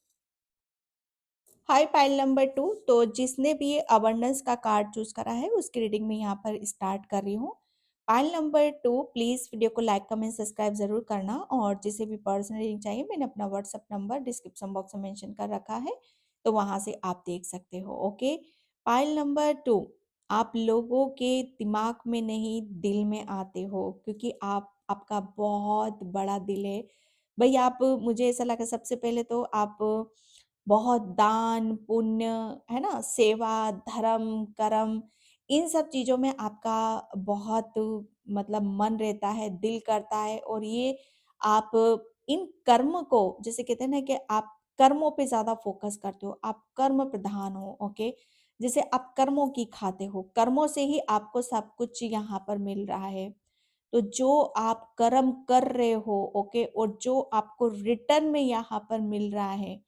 [SPEAKER 1] हाय पाइल नंबर 2, तो जिसने भी ये अबंडेंस का कार्ड चूज करा है उसकी रीडिंग में यहाँ पर स्टार्ट कर रही हूँ। पाइल नंबर 2, प्लीज वीडियो को लाइक कमेंट सब्सक्राइब जरूर करना, और जिसे भी पर्सनल रीडिंग चाहिए मैंने अपना व्हाट्सएप नंबर डिस्क्रिप्शन बॉक्स में मेंशन कर रखा है, तो वहां से आप देख सकते हो। ओके, पाइल नंबर 2, आप लोगों के दिमाग में नहीं दिल में आते हो, क्योंकि आपका बहुत बड़ा दिल है भाई। आप, मुझे ऐसा लगा सबसे पहले तो आप बहुत दान पुण्य, है ना, सेवा, धर्म, कर्म, इन सब चीजों में आपका बहुत मतलब मन रहता है, दिल करता है, और ये आप इन कर्म को, जैसे कहते हैं ना कि आप कर्मों पे ज़्यादा फ़ोकस करते हो, आप कर्म प्रधान हो, ओके? जैसे आप कर्मों की खाते हो, कर्मों से ही आपको सब कुछ यहाँ पर मिल रहा है। तो जो आप कर्म कर रहे हो, ओके? और जो आपको रिटर्न में यहाँ पर मिल रहा है,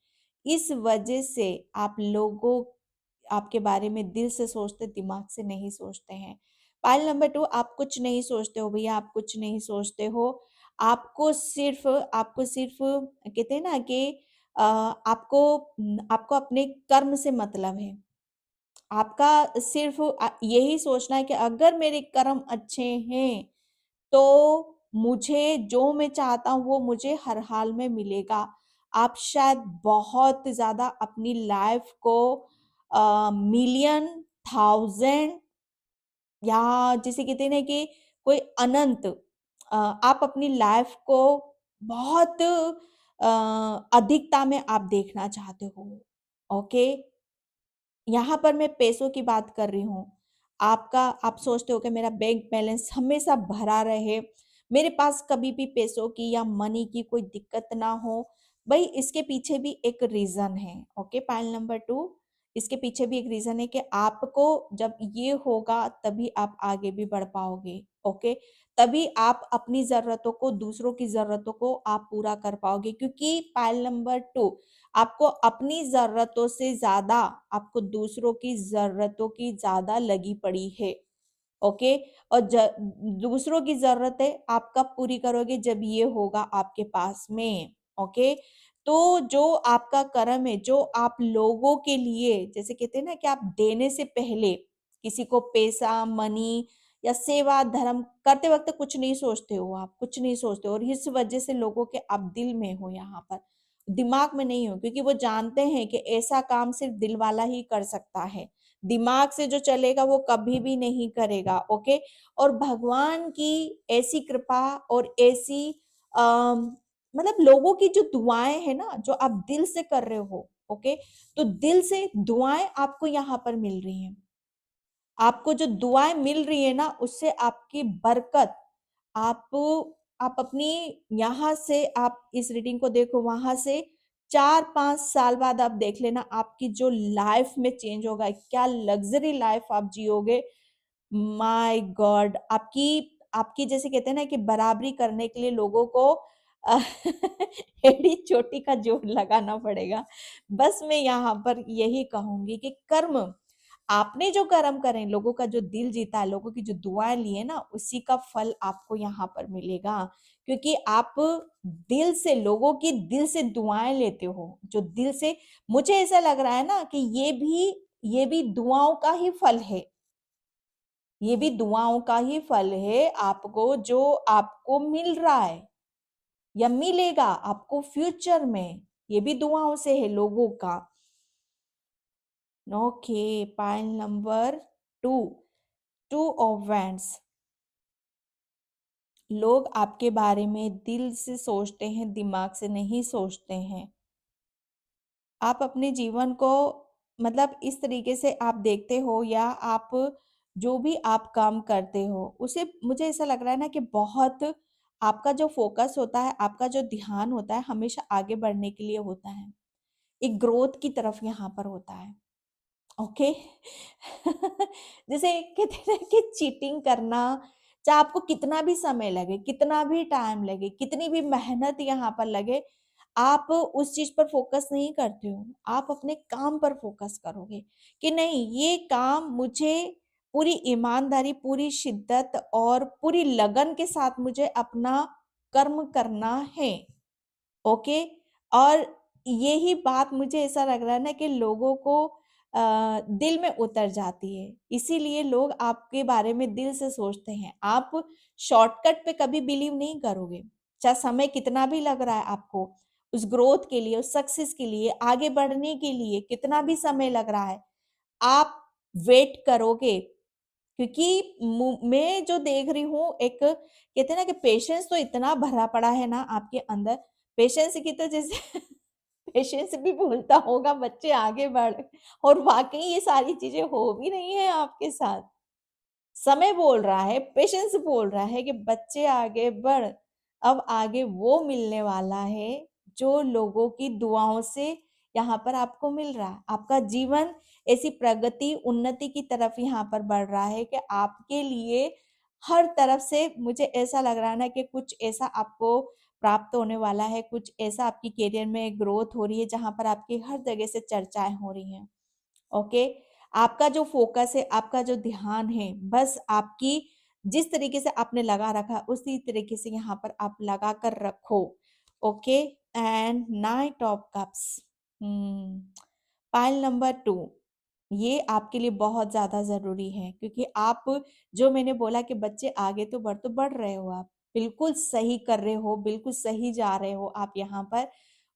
[SPEAKER 1] इस वजह से आप लोगों आपके बारे में दिल से सोचते, दिमाग से नहीं सोचते हैं। पाइल नंबर 2, आप कुछ नहीं सोचते हो भैया, आप कुछ नहीं सोचते हो। आपको सिर्फ़ कहते हैं ना कि आपको अपने कर्म से मतलब है। आपका सिर्फ़ यही सोचना है कि अगर मेरे कर्म अच्छे हैं, तो मुझे जो मैं चाहता हूँ वो मुझे हर हाल में मिलेगा। आप शायद बहुत ज़्यादा अपनी लाइफ़ को मिलियन, थाउज़ेंड या जिसे कहते हैं ना कि कोई अनंत, आप अपनी लाइफ़ को बहुत अधिकता में आप देखना चाहते हो, ओके? यहाँ पर मैं पैसों की बात कर रही हूँ। आप सोचते हो कि मेरा बैंक बैलेंस हमेशा भरा रहे, मेरे पास कभी भी पैसों की या मनी की कोई दिक्कत ना हो। भई इसके पीछे भी एक रीज़न है, ओके? पॉइंट नंबर 2, इसके पीछे भी एक रीज़न है कि आपको जब ये होगा तभी आप आगे भी बढ़ पाओगे, ओके? तभी आप अपनी ज़रूरतों को, दूसरों की ज़रूरतों को आप पूरा कर पाओगे, क्योंकि पॉइंट नंबर 2, आपको अपनी ज़रूरतों से ज़्यादा आपको दूसरों की ज़रूरतों की ज़्यादा लगी पड़ी है, ओके? और दूसरों की ज़रूरतें आप कब पूरी करोगे? जब ये होगा आपके पास में, ओके? तो जो आपका कर्म है, जो आप लोगों के लिए, जैसे कहते हैं ना कि आप देने से पहले किसी को पैसा, मनी या सेवा, धर्म करते वक़्त कुछ नहीं सोचते हो आप, कुछ नहीं सोचते हो, और इस वजह से लोगों के आप दिल में हो यहाँ पर। दिमाग में नहीं हो, क्योंकि वो जानते हैं कि ऐसा काम सिर्फ दिल वाला ही कर सकता है। दिमाग से जो चलेगा वो कभी भी नहीं करेगा, ओके? और भगवान की ऐसी कृपा और ऐसी मतलब लोगों की जो दुआएँ हैं ना, जो आप दिल से कर रहे हो, ओके? तो दिल से दुआएँ आपको यहाँ पर मिल रही हैं। आपको जो दुआएँ मिल रही है ना, उससे आपकी बरकत, आप आप अपनी यहाँ से आप इस रीडिंग को देखो, वहाँ से 4-5 साल बाद आप देख लेना आपकी जो लाइफ में चेंज होगा, क्या लग्ज़री लाइफ आप जियोगे। My God! आपकी आपकी जैसे कहते हैं ना कि बराबरी करने के लिए लोगों को अ, एड़ी-चोटी का जोड़ लगाना पड़ेगा। बस मैं यहाँ पर यही कहूँगी कि कर्म, आपने जो कर्म करे, लोगों का जो दिल जीता है, लोगों की जो दुआएँ ली है ना, उसी का फल आपको यहाँ पर मिलेगा। क्योंकि आप दिल से, लोगों की दिल से दुआएँ लेते हो, जो दिल से, मुझे ऐसा लग रहा है ना कि ये भी दुआओं का ही फल है। ये भी दुआओं का ही फल है आपको, जो आपको मिल रहा है या मिलेगा आपको फ्यूचर में। ये भी दुआओं से है लोगों का। Okay, point number 2, 2 of wands. लोग आपके बारे में दिल से सोचते हैं, दिमाग से नहीं सोचते हैं। आप अपने जीवन को मतलब इस तरीके से आप देखते हो, या आप जो भी आप काम करते हो, उसे मुझे ऐसा लग रहा है ना कि बहुत आपका जो फ़ोकस होता है, आपका जो ध्यान होता है, हमेशा आगे बढ़ने के लिए होता है। एक ग्रोथ की तरफ यहाँ पर होता है। ओके। जैसे कहते हैं ना कि चीटिंग करना, चाहे आपको कितना भी समय लगे, कितना भी टाइम लगे, कितनी भी मेहनत यहाँ पर लगे, आप उस चीज पर फोकस नहीं करते हो। आप अपने काम पर फोकस करोगे कि नहीं, ये काम मुझे पूरी ईमानदारी, पूरी शिद्दत और पूरी लगन के साथ मुझे अपना कर्म करना है, ओके। और यही बात मुझे ऐसा लग रहा है ना कि लोगों को दिल में उतर जाती है, इसीलिए लोग आपके बारे में दिल से सोचते हैं। आप शॉर्टकट पे कभी बिलीव नहीं करोगे, चाहे समय कितना भी लग रहा है आपको, उस ग्रोथ के लिए, उस सक्सेस के लिए, आगे बढ़ने के लिए कितना भी समय लग रहा है, आप वेट करोगे। क्योंकि मैं जो देख रही हूँ, एक कहते हैं ना कि पेशेंस तो इतना भरा पड़ा है ना आपके अंदर, पेशेंस की तो जैसे पेशेंस भी भूलता होगा, बच्चे आगे बढ़, और वाकई ये सारी चीजें हो भी रही हैं आपके साथ। समय बोल रहा है, पेशेंस बोल रहा है कि बच्चे आगे बढ़, अब आगे वो मिलने वाला है जो लोगों की दुआओं से यहाँ पर आपको मिल रहा है। आपका जीवन ऐसी प्रगति, उन्नति की तरफ यहाँ पर बढ़ रहा है कि आपके लिए हर तरफ से मुझे ऐसा लग रहा है ना कि कुछ ऐसा आपको प्राप्त होने वाला है, कुछ ऐसा आपकी करियर में ग्रोथ हो रही है जहाँ पर आपकी हर जगह से चर्चाएँ हो रही हैं। ओके, आपका जो फोकस है, आपका जो ध्यान है, बस आपकी जिस तरीके से आपने लगा रखा उसी तरीके से यहाँ पर आप लगा कर रखो। Okay, and knight of cups, pile number 2, ये आपके लिए बहुत ज्यादा जरूरी है क्योंकि आप, जो मैंने बोला कि बच्चे आगे तो बढ़ रहे हो, आप बिल्कुल सही कर रहे हो, बिल्कुल सही जा रहे हो आप यहाँ पर।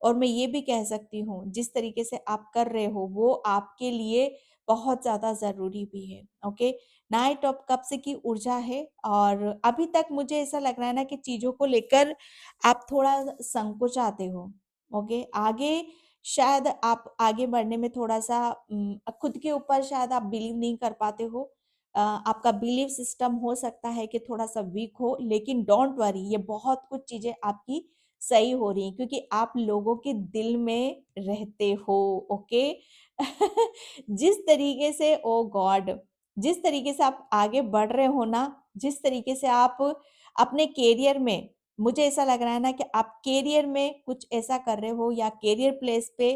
[SPEAKER 1] और मैं ये भी कह सकती हूँ जिस तरीके से आप कर रहे हो वो आपके लिए बहुत ज्यादा जरूरी भी है। ओके, नाइट ऑफ कप्स की ऊर्जा है और अभी तक मुझे ऐसा लग रहा है ना कि चीजों को लेकर आप थोड़ा संकोचाते हो। ओके, आगे शायद आप आगे बढ़ने में थोड़ा सा खुद के ऊपर शायद आप बिलीव नहीं कर पाते हो। आपका बिलीव सिस्टम हो सकता है कि थोड़ा सा वीक हो, लेकिन डोंट वरी, ये बहुत कुछ चीजें आपकी सही हो रही हैं क्योंकि आप लोगों के दिल में रहते हो। ओके, जिस तरीके से, ओ गॉड, जिस तरीके से आप आगे बढ़ रहे हो ना, जिस तरीके से आप अपने कैरियर में, मुझे ऐसा लग रहा है ना कि आप कैरियर में कुछ ऐसा कर रहे हो या कैरियर प्लेस पे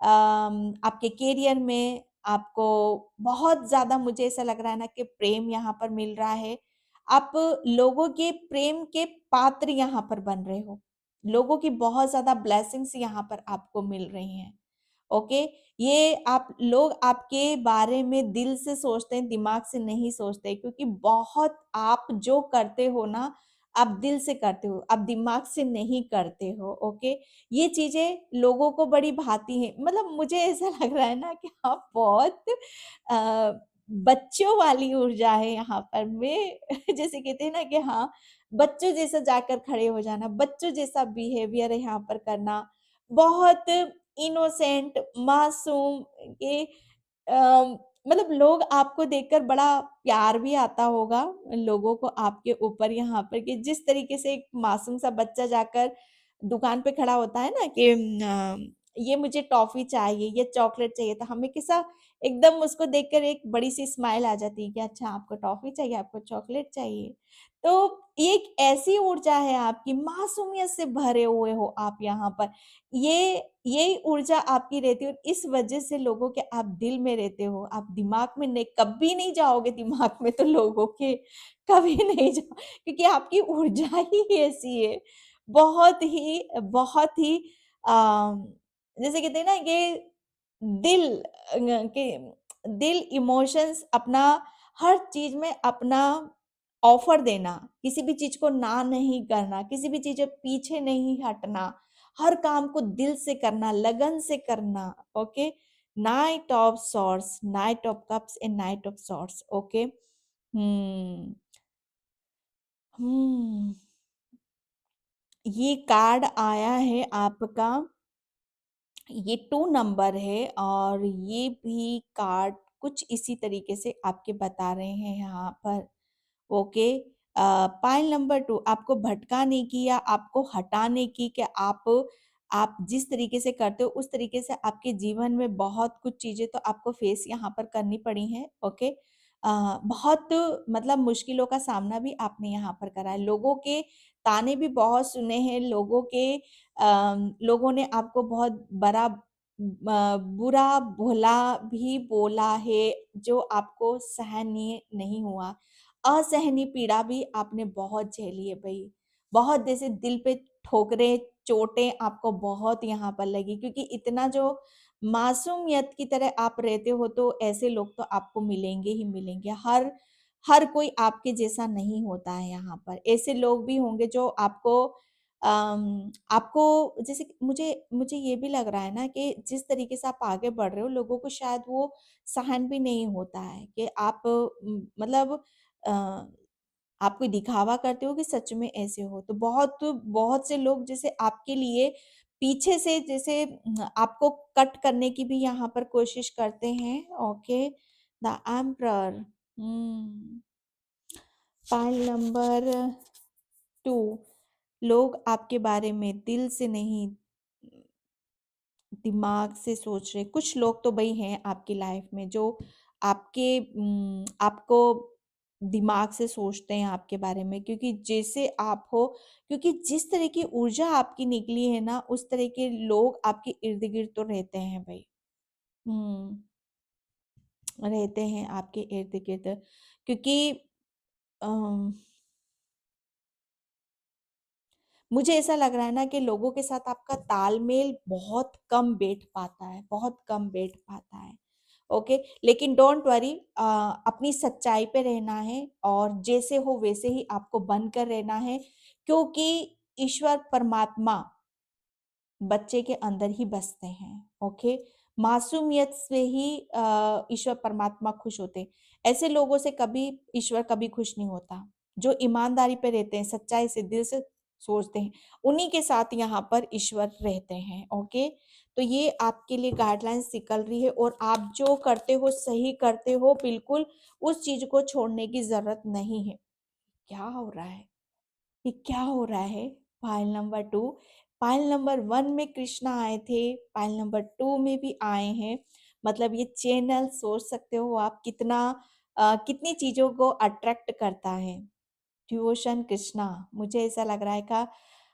[SPEAKER 1] आपके कैरियर में आपको बहुत ज्यादा, मुझे ऐसा लग रहा है ना कि प्रेम यहाँ पर मिल रहा है। आप लोगों के प्रेम के पात्र यहाँ पर बन रहे हो, लोगों की बहुत ज्यादा ब्लेसिंग्स यहाँ पर आपको मिल रही हैं। ओके, ये आप लोग आपके बारे में दिल से सोचते हैं, दिमाग से नहीं सोचते, क्योंकि बहुत आप जो करते हो ना, आप दिल से करते हो, आप दिमाग से नहीं करते हो। ओके, ये चीजें लोगों को बड़ी भाती हैं, मतलब मुझे ऐसा लग रहा है ना कि आप बहुत अ, बच्चों वाली ऊर्जा है यहाँ पर। मैं जैसे कहते हैं ना कि हाँ, बच्चों जैसा जाकर खड़े हो जाना, बच्चों जैसा बिहेवियर यहाँ पर करना, बहुत इनोसेंट, मासूम के मतलब लोग आपको देखकर बड़ा प्यार भी आता होगा लोगों को आपके ऊपर यहाँ पर, कि जिस तरीके से एक मासूम सा बच्चा जाकर दुकान पे खड़ा होता है ना कि ये मुझे टॉफी चाहिए, ये चॉकलेट चाहिए, तो हमें कैसा एकदम उसको देखकर एक बड़ी सी स्माइल आ जाती है कि अच्छा, आपको टॉफी चाहिए, आपको चॉकलेट चाहिए। तो ये एक ऐसी ऊर्जा है आपकी, मासूमियत से भरे हुए हो आप यहाँ पर। ये यही ऊर्जा आपकी रहती है और इस वजह से लोगों के आप दिल में रहते हो, आप दिमाग में नहीं, कभी नहीं जाओगे दिमाग में तो लोगों के, कभी नहीं जाओ, क्योंकि आपकी ऊर्जा ही ऐसी है। बहुत ही जैसे कहते हैं ना कि दिल के दिल इमोशंस अपना, हर चीज में अपना ऑफर देना, किसी भी चीज को ना नहीं करना, किसी भी चीज से पीछे नहीं हटना, हर काम को दिल से करना, लगन से करना। Okay, knight of swords, knight of cups and knight of swords. Okay, hmm ये कार्ड आया है आपका, ये 2 नंबर है और ये भी कार्ड कुछ इसी तरीके से आपके बता रहे हैं यहाँ पर। ओके, पाइल नंबर 2 आपको भटकाने की या आपको हटाने की, कि आप जिस तरीके से करते हो उस तरीके से आपके जीवन में बहुत कुछ चीजें तो आपको फेस यहाँ पर करनी पड़ी हैं। ओके, बहुत मतलब मुश्किलों का सामना भी आपने यहाँ पर करा है, लोगों के ताने भी बहुत सुने हैं, लोगों ने आपको बहुत बुरा भला भी बोला है, जो आपको सहनीय नहीं हुआ। असहनीय पीड़ा भी आपने बहुत झेली है भई। बहुत जैसे दिल पे ठोकरें, चोटें आपको बहुत यहाँ पर लगी, क्योंकि इतना जो मासूमियत की तरह आप रहते हो तो ऐसे लोग तो आपको मिलेंगे ही मिलेंगे। हर हर कोई आपके जैसा नहीं होता है यहाँ पर। ऐसे लोग भी होंगे जो आपको जैसे कि मुझे मुझे ये भी लग रहा है ना कि जिस तरीके से आप आगे बढ़ रहे हो, लोगों को शायद वो सहन भी नहीं होता है कि आप मतलब अ, आप कोई दिखावा करते हो कि सच में ऐसे हो। तो बहुत बहुत से लोग जैसे आपके लिए पीछे से जैसे आपको कट करने की भी यहाँ पर कोशिश करते हैं। Okay, the emperor, pile number 2, लोग आपके बारे में दिल से नहीं, दिमाग से सोच रहे। कुछ लोग तो भई हैं आपकी लाइफ में जो आपको दिमाग से सोचते हैं आपके बारे में, क्योंकि जैसे आप हो, क्योंकि जिस तरह की ऊर्जा आपकी निकली है ना, उस तरह के लोग आपके इर्द-गिर्द तो रहते हैं भई। हुँ, रहते हैं आपके इर्द-गिर्द, क्योंकि अम मुझे ऐसा लग रहा है ना कि लोगों के साथ आपका तालमेल बहुत कम बैठ पाता है, बहुत कम बैठ पाता है। ओके, लेकिन डोंट वरी, अपनी सच्चाई पे रहना है और जैसे हो वैसे ही आपको बनकर रहना है, क्योंकि ईश्वर परमात्मा बच्चे के अंदर ही बसते हैं। ओके, मासूमियत से ही ईश्वर परमात्मा खुश होते हैं। ऐसे लोगों से कभी ईश्वर कभी खुश नहीं होता, जो ईमानदारी पे रहते हैं, सच्चाई से दिल से सोचते हैं, उन्हीं के साथ यहाँ पर ईश्वर रहते हैं। ओके, तो ये आपके लिए गाइडलाइंस निकल रही है, और आप जो करते हो सही करते हो, बिल्कुल उस चीज को छोड़ने की जरूरत नहीं है। क्या हो रहा है, ये क्या हो रहा है? फाइल नंबर 2, फाइल नंबर 1 में कृष्णा आए थे, फाइल नंबर 2 में भी आए हैं। मतलब ये चैनल सोच सकते हो आप कितना कितनी चीज़ों को अट्रैक्ट करता है। डिवोशन कृष्णा, मुझे ऐसा लग रहा है का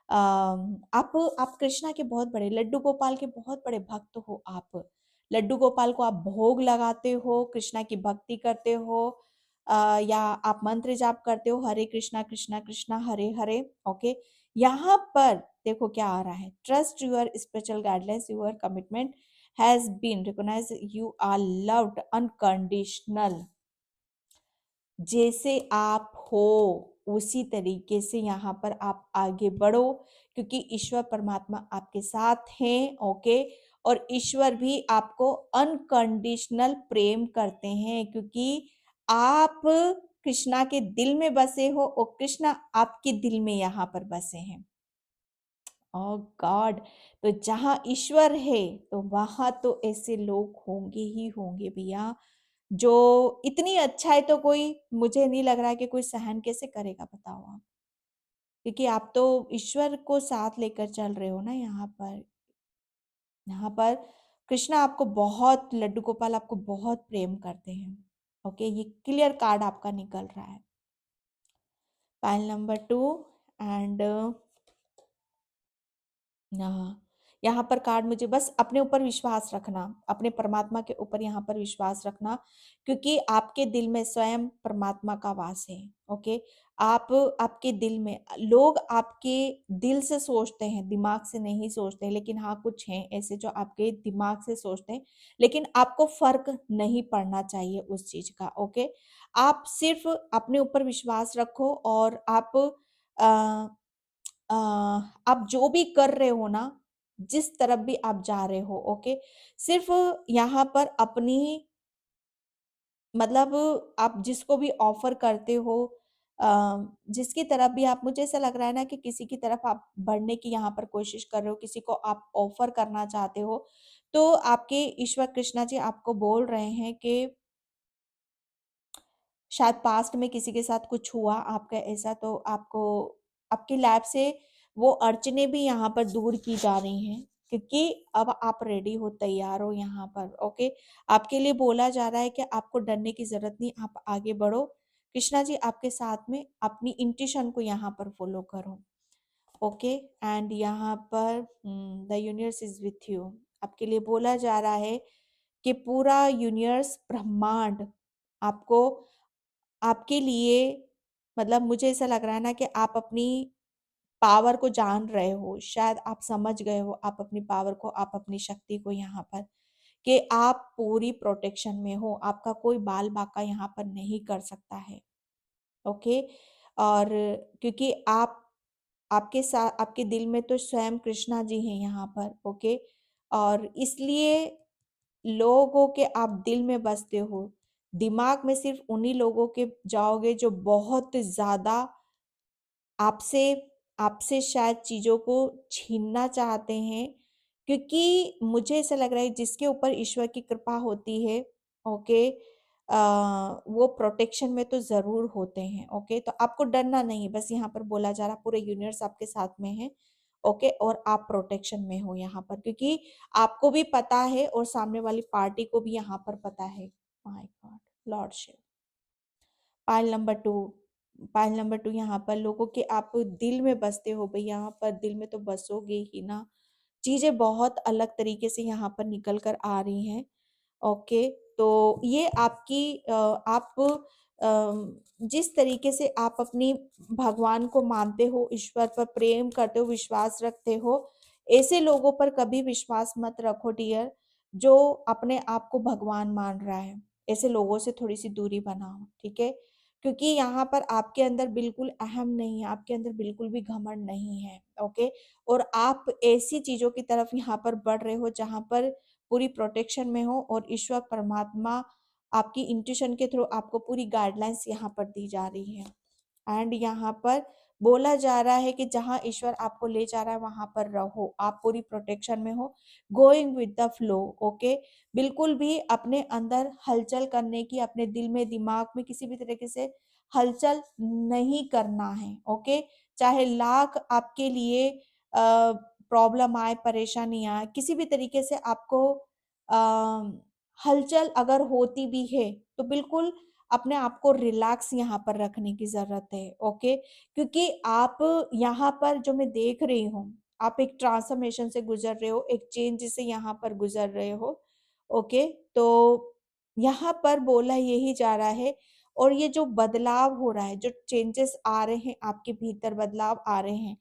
[SPEAKER 1] आप कृष्णा के बहुत बड़े, लड्डू गोपाल के बहुत बड़े भक्त हो आप। लड्डू गोपाल को आप भोग लगाते हो, कृष्णा की भक्ति करते हो, या आप मंत्र जाप करते हो, हरे कृष्णा कृष्णा कृष्णा हरे हरे। ओके, यहाँ पर देखो क्या आ रहा है, trust your spiritual guidelines, your commitment has been recognize, you are loved unconditional. जैसे आप हो उसी तरीके से यहाँ पर आप आगे बढ़ो, क्योंकि ईश्वर परमात्मा आपके साथ हैं। ओके, और ईश्वर भी आपको अनकंडीशनल प्रेम करते हैं, क्योंकि आप कृष्णा के दिल में बसे हो और कृष्णा आपके दिल में यहाँ पर बसे हैं। ओ गॉड, तो जहाँ ईश्वर है तो वहां तो ऐसे लोग होंगे ही होंगे भैया, जो इतनी अच्छाई तो कोई, मुझे नहीं लग रहा है कि कोई सहन कैसे करेगा, बताओ आप, क्योंकि आप तो ईश्वर को साथ लेकर चल रहे हो ना यहाँ पर। यहाँ पर कृष्णा आपको बहुत, लड्डू गोपाल आपको बहुत प्रेम करते हैं। ओके, ये क्लियर कार्ड आपका निकल रहा है, पाइल नंबर 2। एंड हाँ, यहाँ पर कार्ड मुझे बस अपने ऊपर विश्वास रखना, अपने परमात्मा के ऊपर यहाँ पर विश्वास रखना, क्योंकि आपके दिल में स्वयं परमात्मा का वास है। ओके, आप, आपके दिल में लोग आपके दिल से सोचते हैं, दिमाग से नहीं सोचते, लेकिन हाँ कुछ हैं ऐसे जो आपके दिमाग से सोचते हैं, लेकिन आपको फर्क नहीं पड़ना चाहिए उस चीज का। ओके, आप सिर्फ अपने ऊपर विश्वास रखो, और अ, आप जो भी कर रहे हो ना, जिस तरफ भी आप जा रहे हो, ओके, सिर्फ यहाँ पर अपनी, मतलब आप जिसको भी ऑफर करते हो, अ, जिसकी तरफ भी आप, मुझे ऐसा लग रहा है ना कि किसी की तरफ आप बढ़ने की यहाँ पर कोशिश कर रहे हो, किसी को आप ऑफर करना चाहते हो, तो आपके ईश्वर कृष्णा जी आपको बोल रहे हैं कि शायद पास्ट में किसी के साथ कुछ हुआ आपका ऐसा, तो आपको आपकी लाइफ से वो अड़चने भी यहाँ पर दूर की जा रही हैं, क्योंकि अब आप रेडी हो, तैयार हो यहाँ पर। ओके, आपके लिए बोला जा रहा है कि आपको डरने की जरूरत नहीं, आप आगे बढ़ो, कृष्णा जी आपके साथ में, अपनी इंट्यूशन को यहाँ पर फॉलो करो। ओके, एंड यहाँ पर the universe is with you, आपके लिए बोला जा रहा है कि पूरा यूनिवर्स, ब्रह्मांड आपको, आपके लिए, मतलब मुझे ऐसा लग रहा है ना कि आप अपनी पावर को जान रहे हो, शायद आप समझ गए हो आप अपनी पावर को, आप अपनी शक्ति को यहाँ पर, कि आप पूरी प्रोटेक्शन में हो, आपका कोई बाल बाका यहाँ पर नहीं कर सकता है। ओके, और क्योंकि आप, आपके साथ, आपके दिल में तो स्वयं कृष्णा जी हैं यहाँ पर। ओके, और इसलिए लोगों के आप दिल में बसते हो, दिमाग में सिर्फ उन्हीं लोगों के जाओगे जो बहुत ज्यादा आपसे, आपसे शायद चीजों को छीनना चाहते हैं, क्योंकि मुझे ऐसा लग रहा है जिसके ऊपर ईश्वर की कृपा होती है, ओके, वो प्रोटेक्शन में तो जरूर होते हैं। ओके, तो आपको डरना नहीं, बस यहाँ पर बोला जा रहा पूरे यूनिवर्स आपके साथ में है। ओके, और आप प्रोटेक्शन में हो यहाँ पर, क्योंकि आपको भी पता है और सामने वाली पार्टी को भी यहाँ पर पता है। My god, Lord Shiva. Pile number two, pile number two यहाँ पर लोगों के आप दिल में बसते हो भाई, यहाँ पर दिल में तो बसोगे ही ना। चीजें बहुत अलग तरीके से यहाँ पर निकल कर आ रही हैं। ओके, तो ये आपकी आप जिस तरीके से आप अपनी भगवान को मानते हो, ईश्वर पर प्रेम करते हो, विश्वास रखते हो, ऐसे लोगों पर कभी विश्वास मत रखो डियर, जो अपने आप को भगवान मान रहा है। ऐसे लोगों से थोड़ी सी दूरी बनाओ, ठीक है? क्योंकि यहाँ पर आपके अंदर बिल्कुल अहम नहीं है, आपके अंदर बिल्कुल भी घमंड नहीं है। ओके, और आप ऐसी चीजों की तरफ यहाँ पर बढ़ रहे हो जहां पर पूरी प्रोटेक्शन में हो, और ईश्वर परमात्मा आपकी इंट्यूशन के थ्रू आपको पूरी गाइडलाइंस यहाँ पर दी जा रही है। एंड यहाँ पर बोला जा रहा है कि जहां ईश्वर आपको ले जा रहा है वहां पर रहो, आप पूरी प्रोटेक्शन में हो, going with the flow. Okay, बिल्कुल भी अपने अंदर हलचल करने की, अपने दिल में दिमाग में किसी भी तरीके से हलचल नहीं करना है। ओके, चाहे लाख आपके लिए प्रॉब्लम आए, परेशानी आए, किसी भी तरीके से आपको हलचल अगर होती भी है तो बिल्कुल अपने आप को रिलैक्स यहाँ पर रखने की जरूरत है। ओके, क्योंकि आप यहाँ पर जो मैं देख रही हूँ, आप एक ट्रांसफॉर्मेशन से गुजर रहे हो, एक चेंज से यहाँ पर गुजर रहे हो। ओके, तो यहाँ पर बोला यही जा रहा है, और ये जो बदलाव हो रहा है, जो चेंजेस आ रहे हैं आपके भीतर, बदलाव आ रहे हैं,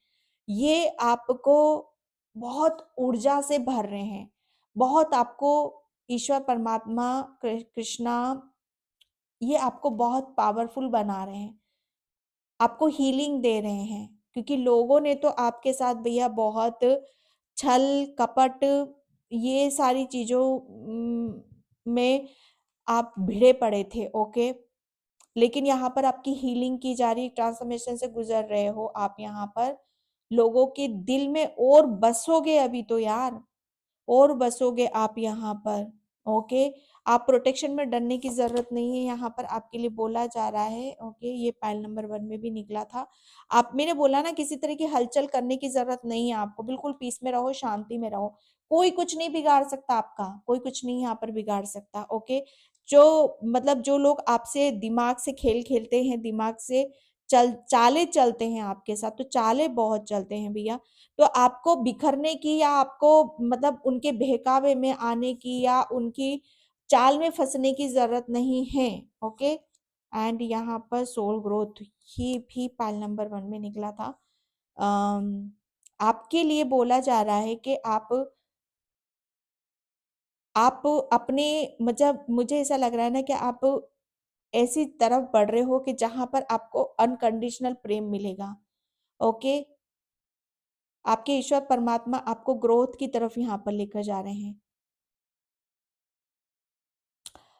[SPEAKER 1] ये आपको बहुत ऊर्जा से भर रहे हैं, बहुत आपको ईश्वर परमात्मा कृष्णा ये आपको बहुत पावरफुल बना रहे हैं, आपको हीलिंग दे रहे हैं। क्योंकि लोगों ने तो आपके साथ भैया बहुत छल कपट, ये सारी चीजों में आप भिड़े पड़े थे। ओके, लेकिन यहाँ पर आपकी हीलिंग की जा रही, ट्रांसफॉर्मेशन से गुजर रहे हो आप यहाँ पर, लोगों के दिल में और बसोगे अभी तो यार, और बसोगे आप यहाँ पर। ओके, आप प्रोटेक्शन में डरने की जरूरत नहीं है, यहाँ पर आपके लिए बोला जा रहा है। ओके, ये पाइल नंबर 1 में भी निकला था। आप, मैंने बोला ना, किसी तरह की हलचल करने की जरूरत नहीं है आपको, बिल्कुल पीस में रहो, शांति में रहो। कोई कुछ नहीं बिगाड़ सकता आपका, कोई कुछ नहीं यहाँ पर बिगाड़ सकता। ओके, जो मतलब जो लोग आपसे दिमाग से खेल खेलते हैं, दिमाग से चाले चलते हैं आपके साथ, तो चाले बहुत चलते हैं भैया। तो आपको बिखरने की, या आपको मतलब उनके बहकावे में आने की, या उनकी चाल में फंसने की जरूरत नहीं है। ओके, एंड यहाँ पर सोल ग्रोथ ही भी पाइल नंबर 1 में निकला था। आपके लिए बोला जा रहा है कि आप अपने, मतलब मुझे ऐसा लग रहा है ना कि आप ऐसी तरफ बढ़ रहे हो कि जहां पर आपको अनकंडीशनल प्रेम मिलेगा। ओके, आपके ईश्वर परमात्मा आपको ग्रोथ की तरफ यहाँ पर लेकर जा रहे हैं।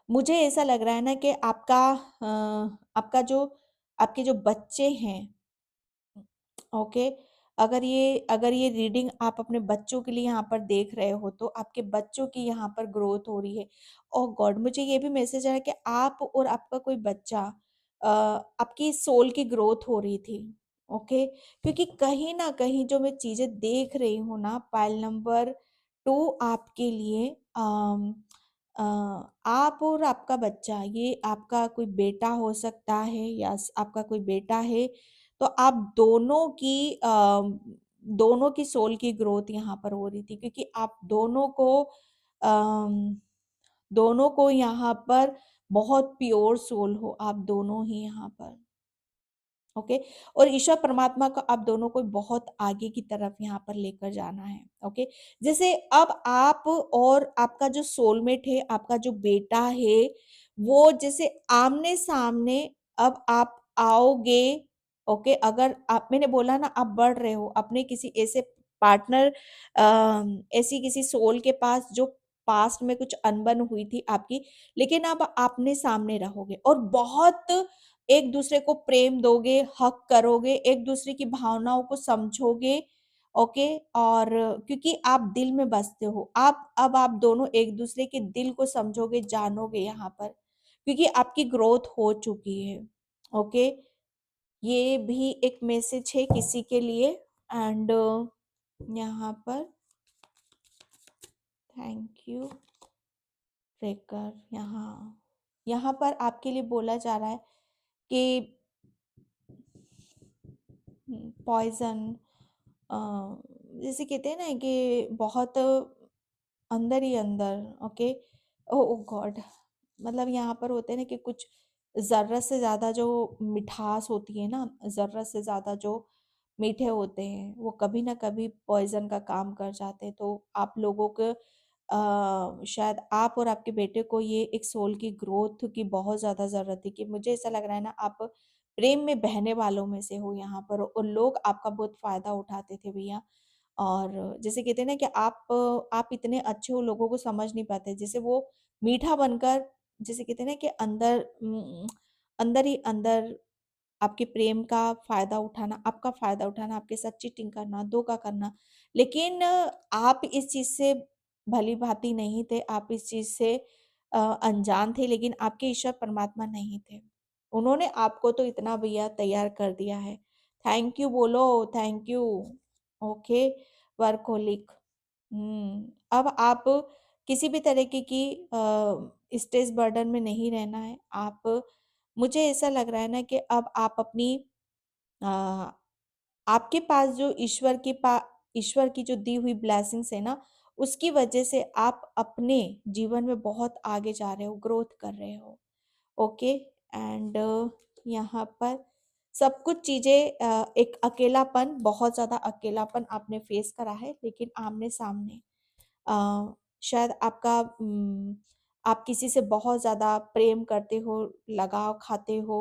[SPEAKER 1] मुझे ऐसा लग रहा है ना कि आपका जो, आपके जो बच्चे हैं, ओके, अगर ये रीडिंग आप अपने बच्चों के लिए यहाँ पर देख रहे हो, तो आपके बच्चों की यहाँ पर ग्रोथ हो रही है। ओह गॉड, मुझे ये भी मैसेज आया कि आप और आपका कोई बच्चा, आपकी सोल की ग्रोथ हो रही थी। ओके, क्योंकि कहीं ना कहीं जो मैं चीजें देख रही हूँ ना, पाइल नंबर 2 आपके लिए, अ, आप और आपका बच्चा, ये आपका कोई बेटा हो सकता है, या आपका कोई बेटा है, तो आप दोनों की सोल की ग्रोथ यहाँ पर हो रही थी, क्योंकि आप अम, दोनों को यहाँ पर बहुत प्योर सोल हो, आप दोनों ही यहाँ पर। ओके, और ईश्वर परमात्मा का आप दोनों को बहुत आगे की तरफ यहाँ पर लेकर जाना है। ओके, जैसे अब आप और आपका जो सोलमेट है, आपका जो बेटा है, वो जैसे आमने सामने अब आप आओगे। ओके, अगर आप, मैंने बोला ना, आप बढ़ रहे हो अपने किसी ऐसे पार्टनर, ऐसी किसी सोल के पास जो पास्ट में कुछ अनबन हुई थी आपकी, लेकिन अब आपने सामने रहोगे और बहुत एक दूसरे को प्रेम दोगे, हक करोगे, एक दूसरे की भावनाओं को समझोगे। ओके, और क्योंकि आप दिल में बसते हो, आप अब आप दोनों एक दूसरे के दिल को समझोगे, जानोगे यहाँ पर, क्योंकि आपकी ग्रोथ हो चुकी है। ओके, ये भी एक मैसेज है किसी के लिए। एंड यहाँ पर थैंक यू ट्रेकर, यहाँ यहाँ पर आपके लिए बोला जा रहा है कि पॉइजन, जैसे कहते हैं ना कि बहुत अंदर ही अंदर। ओके, ओ गॉड, मतलब यहाँ पर होते हैं ना कि कुछ ज़रूरत से ज़्यादा जो मिठास होती है ना, ज़रूरत से ज़्यादा जो मीठे होते हैं वो कभी ना कभी पॉइजन का काम कर जाते हैं। तो आप लोगों को शायद आप और आपके बेटे को ये एक सोल की ग्रोथ की बहुत ज़्यादा ज़रूरत है, कि मुझे ऐसा लग रहा है ना आप प्रेम में बहने वालों में से हो यहाँ पर, और लोग आपका बहुत फ़ायदा उठाते थे भैया। और जैसे कहते हैं ना कि आप इतने अच्छे हो, लोगों को समझ नहीं पाते, जैसे वो मीठा बनकर, जैसे कहते हैं ना कि अंदर अंदर ही अंदर आपके प्रेम का फ़ायदा उठाना, आपका फ़ायदा उठाना, आपके साथ चीटिंग करना, धोखा करना। लेकिन आप इस चीज़ से भली-भाँति नहीं थे, आप इस चीज़ से अनजान थे, लेकिन आपके ईश्वर परमात्मा नहीं थे। उन्होंने आपको तो इतना भैया तैयार कर दिया है। थैंक यू बोलो, थैंक यू। Okay, workaholic. अब आप किसी भी तरीके की स्ट्रेस बर्डन में नहीं रहना है। आप, मुझे ऐसा लग रहा है ना कि अब आप अपनी अ, आपके पास जो ईश्वर की जो दी हुई ब्लेसिंग्स है ना, उसकी वजह से आप अपने जीवन में बहुत आगे जा रहे हो, ग्रोथ कर रहे हो। ओके, एंड यहाँ पर सब कुछ चीज़ें, एक अकेलापन, बहुत ज़्यादा अकेलापन आपने फेस करा है, लेकिन आमने-सामने अ, शायद आपका आप किसी से बहुत ज़्यादा प्रेम करते हो, लगाव खाते हो,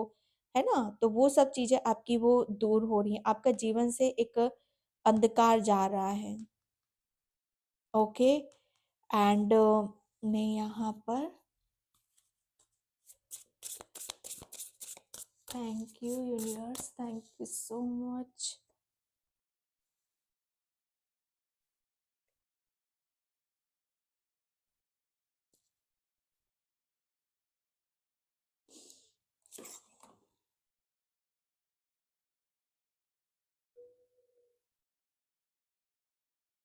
[SPEAKER 1] है ना? तो वो सब चीज़ें आपकी वो दूर हो रही हैं, आपका जीवन से एक अंधकार जा रहा है। ओके, एंड मैं यहाँ पर thank you universe, thank you so much.